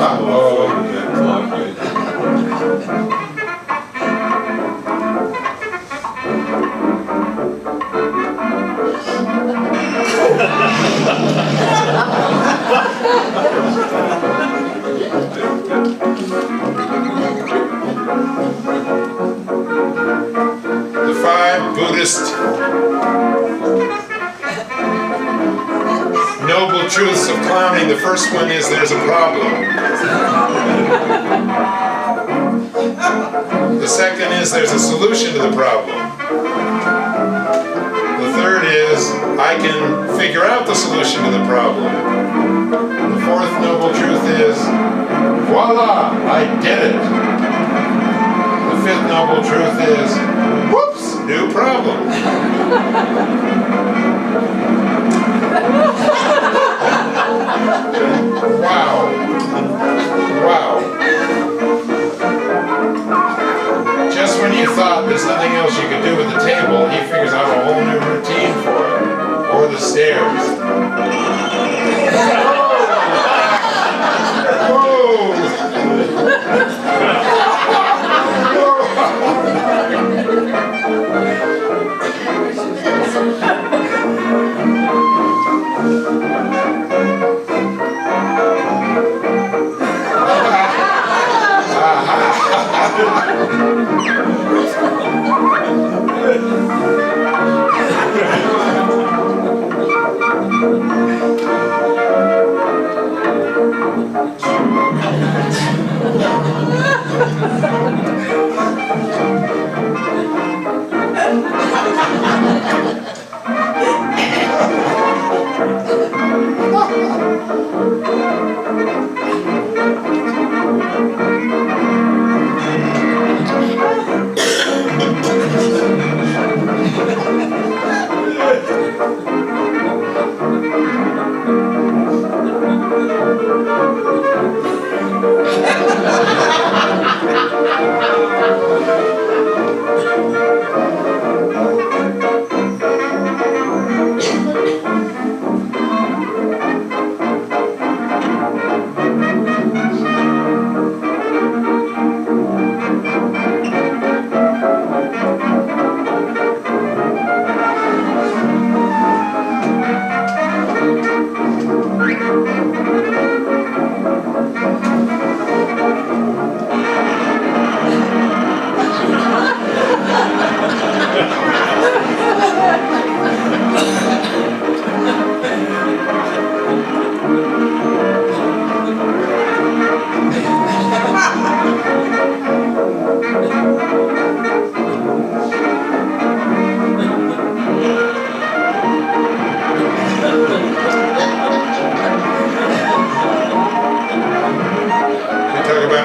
S1: Uh-oh. The 5 Buddhist noble truths of clowning. The first one is there's a problem. The second is there's a solution to the problem. The third is I can figure out the solution to the problem. The fourth noble truth is voila, I did it. The fifth noble truth is whoops, new problem. Wow. Wow. Just when you thought there's nothing else you could do with the table, he figures out a whole new routine for it. Or the stairs.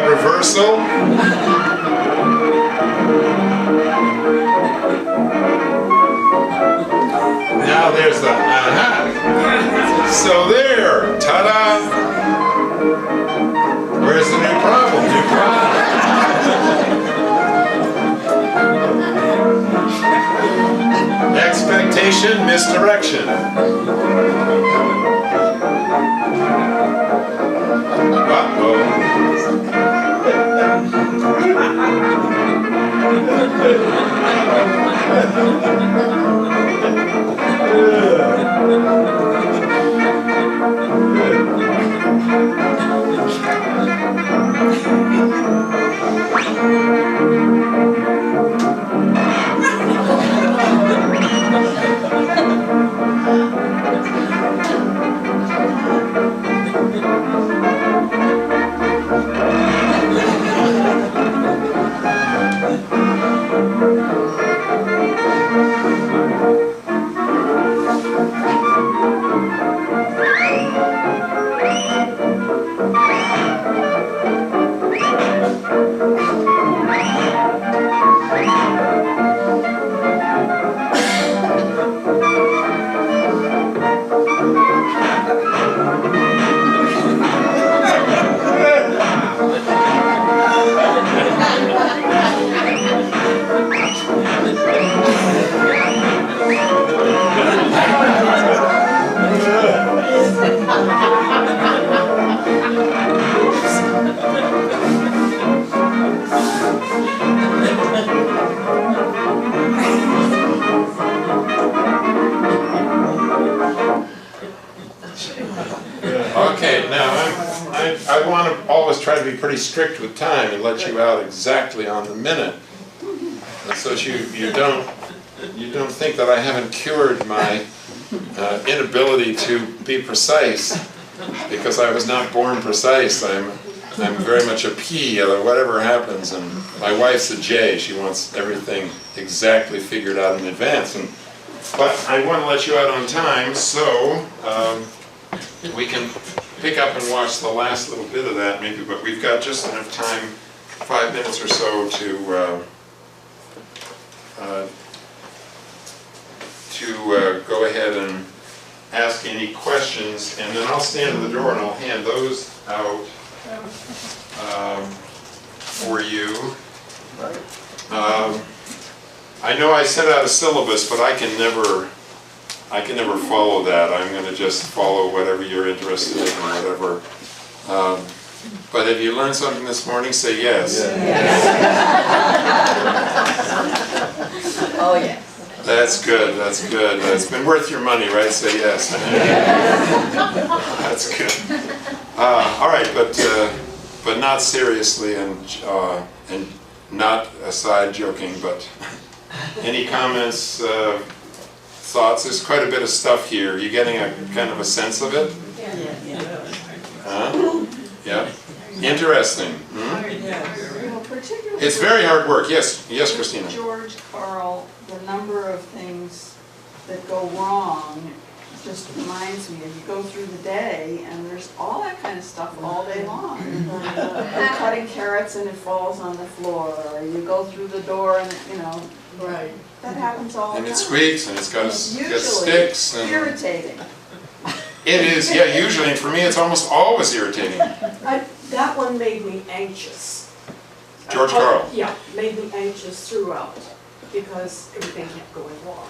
S1: Reversal. Now there's the So there, ta-da! Where's the new problem? New problem. Expectation, misdirection. Uh-oh. Okay, now I want to always try to be pretty strict with time and let you out exactly on the minute, so that you don't think that I haven't cured my inability to be precise, because I was not born precise. I'm very much a P, whatever happens, and my wife's a J. She wants everything exactly figured out in advance. But I want to let you out on time, so we can pick up and watch the last little bit of that maybe, but we've got just enough time, 5 minutes or so, to go ahead and ask any questions, and then I'll stand at the door and I'll hand those out for you. I know I sent out a syllabus, but I can never follow that. I'm going to just follow whatever you're interested in, whatever. But have you learned something this morning? Say yes.
S2: Oh, yes.
S1: That's good, that's good. It's been worth your money, right? Say yes. That's good. All right, but not seriously and not aside joking, but any comments, thoughts? There's quite a bit of stuff here. You getting a kind of a sense of it? Yeah. Interesting.
S6: Well, particularly
S1: It's very hard work. Yes, Christina.
S6: George Carl, the number of things that go wrong just reminds me of, you go through the day and there's all that kind of stuff all day long. You're cutting carrots and it falls on the floor, or you go through the door and,
S2: Right.
S6: that happens all the
S1: And
S6: time.
S1: it squeaks and it's got
S6: Usually
S1: sticks. And
S6: irritating.
S1: it is, yeah, usually. And for me, it's almost always irritating.
S11: That one made me anxious.
S1: George Carl.
S11: Yeah, made me anxious throughout, because everything kept going wrong.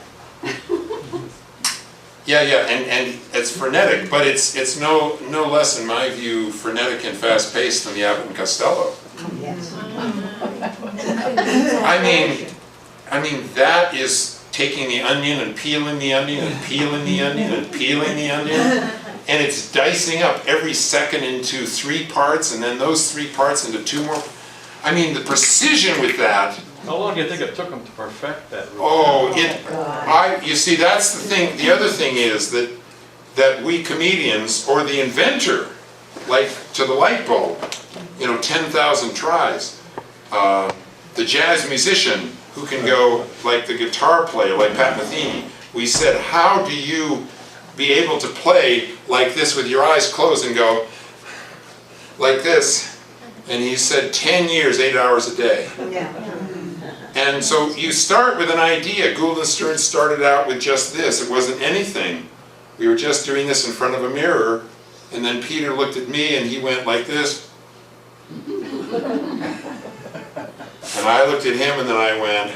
S1: Yeah, and it's frenetic, but it's no less, in my view, frenetic and fast-paced than the Abbott and Costello.
S3: Yes.
S1: I mean, that is taking the onion and peeling the onion and peeling the onion and peeling the onion, and it's dicing up every second into 3 parts, and then those 3 parts into 2 more. I mean, the precision with that.
S5: How long do you think it took them to perfect that rule?
S1: Oh, you see, that's the thing. The other thing is that we comedians, or the inventor, like to the light bulb, 10,000 tries. The jazz musician who can go like the guitar player, like Pat Metheny. We said, how do you be able to play like this with your eyes closed and go like this? And he said 10 years, 8 hours a day.
S3: Yeah.
S1: And so you start with an idea. Gould Stearns started out with just this. It wasn't anything. We were just doing this in front of a mirror, and then Peter looked at me and he went like this. And I looked at him and then I went,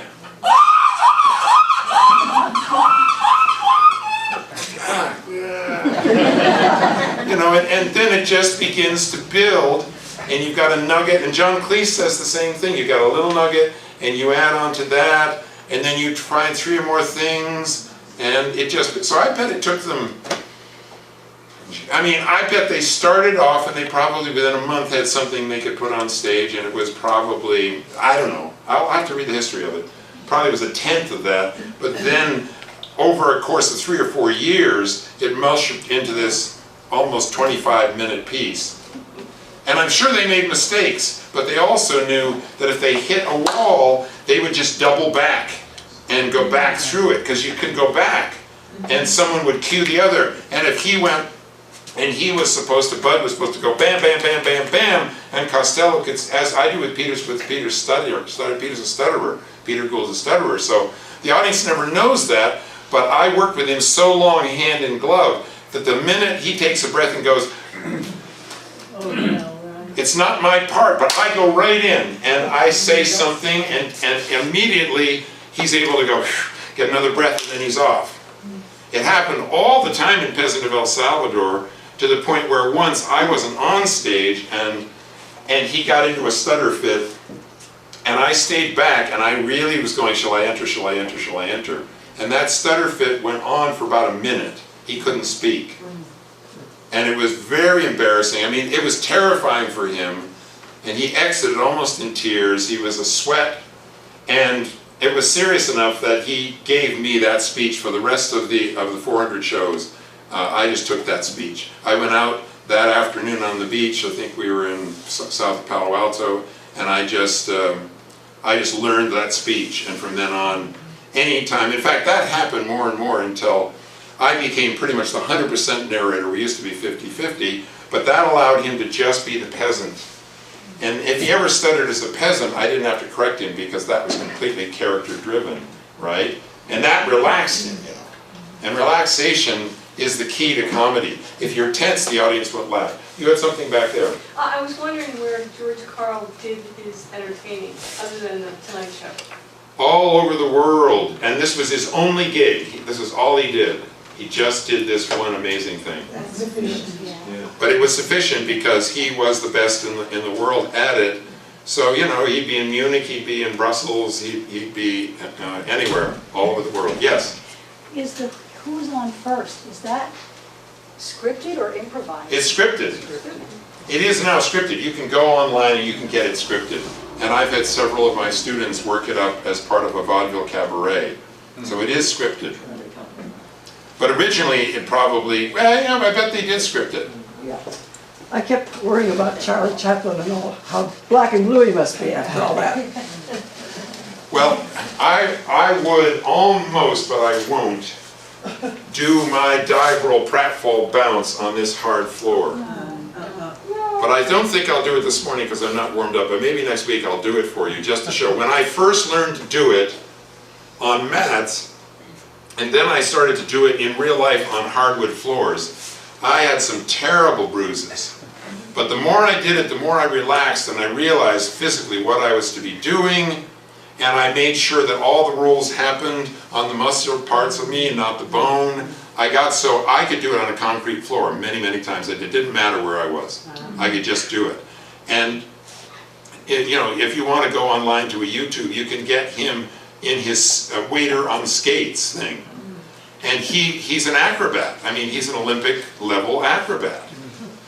S1: and then it just begins to build, and you've got a nugget, and John Cleese says the same thing. You've got a little nugget, and you add on to that, and then you find 3 or more things, and it just, so I bet it took them, I bet they started off and they probably within a month had something they could put on stage, and it was probably, I don't know, I'll have to read the history of it, probably was 1/10 of that, but then over a course of 3 or 4 years, it mushed into this almost 25-minute piece. And I'm sure they made mistakes, but they also knew that if they hit a wall, they would just double back and go back through it, because you could go back, and someone would cue the other. And if he went, and he was supposed to, Bud was supposed to go bam, bam, bam, bam, bam, and Costello could, as I do with Peter's stutterer, Peter's a stutterer, Peter Gould's a stutterer, so the audience never knows that, but I worked with him so long, hand in glove, that the minute he takes a breath and goes, it's not my part, but I go right in and I say something, and immediately he's able to go, get another breath, and then he's off. It happened all the time in Peasant of El Salvador, to the point where once I wasn't on stage and he got into a stutter fit, and I stayed back and I really was going, shall I enter, shall I enter, shall I enter? And that stutter fit went on for about a minute. He couldn't speak. And it was very embarrassing. I mean, it was terrifying for him. And he exited almost in tears. He was a sweat. And it was serious enough that he gave me that speech for the rest of the 400 shows. I just took that speech. I went out that afternoon on the beach. I think we were in south of Palo Alto. And I just learned that speech. And from then on, anytime. In fact, that happened more and more until I became pretty much the 100% narrator. We used to be 50-50, but that allowed him to just be the peasant. And if he ever stuttered as a peasant, I didn't have to correct him because that was completely character-driven, right? And that relaxed him, you know. And relaxation is the key to comedy. If you're tense, the audience won't laugh. You had something back there.
S11: I was wondering where George Carl did his entertaining, other than the Tonight Show.
S1: All over the world, and this was his only gig. This is all he did. He just did this one amazing thing.
S6: That's sufficient.
S1: Yeah. But it was sufficient because he was the best in the world at it. So, you know, he'd be in Munich, he'd be in Brussels, he'd be anywhere, all over the world. Yes?
S7: Is the Who's On First, is that scripted or improvised?
S1: It's scripted. It is now scripted. You can go online and you can get it scripted. And I've had several of my students work it up as part of a vaudeville cabaret. So it is scripted. But originally it probably, well, you know, I bet they did script it.
S12: Yeah. I kept worrying about Charlie Chaplin and all, how black and blue he must be and all that.
S1: Well, I would almost, but I won't, do my dive roll pratfall bounce on this hard floor. But I don't think I'll do it this morning because I'm not warmed up, but maybe next week I'll do it for you just to show. When I first learned to do it on mats, and then I started to do it in real life on hardwood floors, I had some terrible bruises. But the more I did it, the more I relaxed, and I realized physically what I was to be doing, and I made sure that all the rolls happened on the muscle parts of me and not the bone. I got so I could do it on a concrete floor many, many times. It didn't matter where I was. I could just do it. And you know, if you want to go online to a YouTube, you can get him in his waiter on skates thing. And he's an acrobat. I mean, he's an Olympic level acrobat.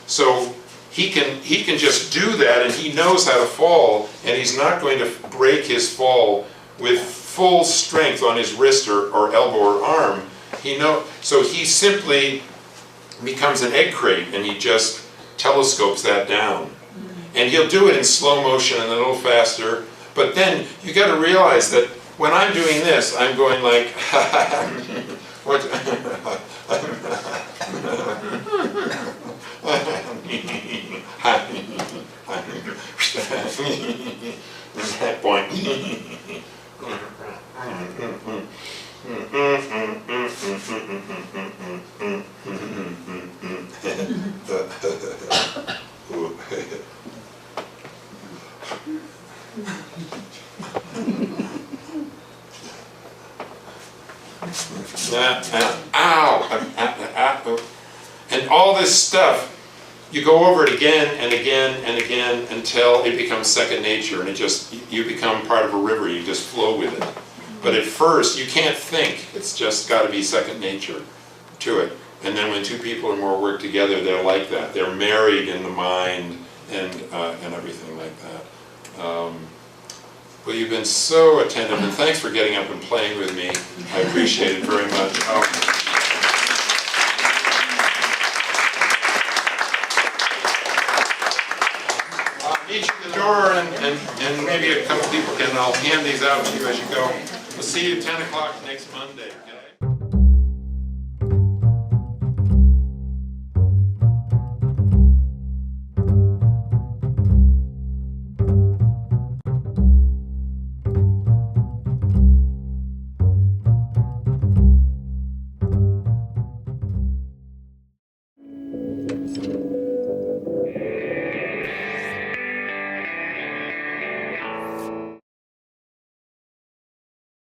S1: So he can just do that, and he knows how to fall, and he's not going to break his fall with full strength on his wrist or elbow or arm. So he simply becomes an egg crate, and he just telescopes that down. And he'll do it in slow motion and a little faster, but then you got to realize that when I'm doing this, I'm going like, what? Point. Ow! And all this stuff, you go over it again and again and again until it becomes second nature, and you become part of a river, you just flow with it. But at first, you can't think, it's just got to be second nature to it. And then when two people or more work together, they're like that. They're married in the mind and everything like that. Well, you've been so attentive, and thanks for getting up and playing with me. I appreciate it very much. I'll meet you at the door, and maybe a couple people can, I'll hand these out to you as you go. We'll see you at 10 o'clock next Monday.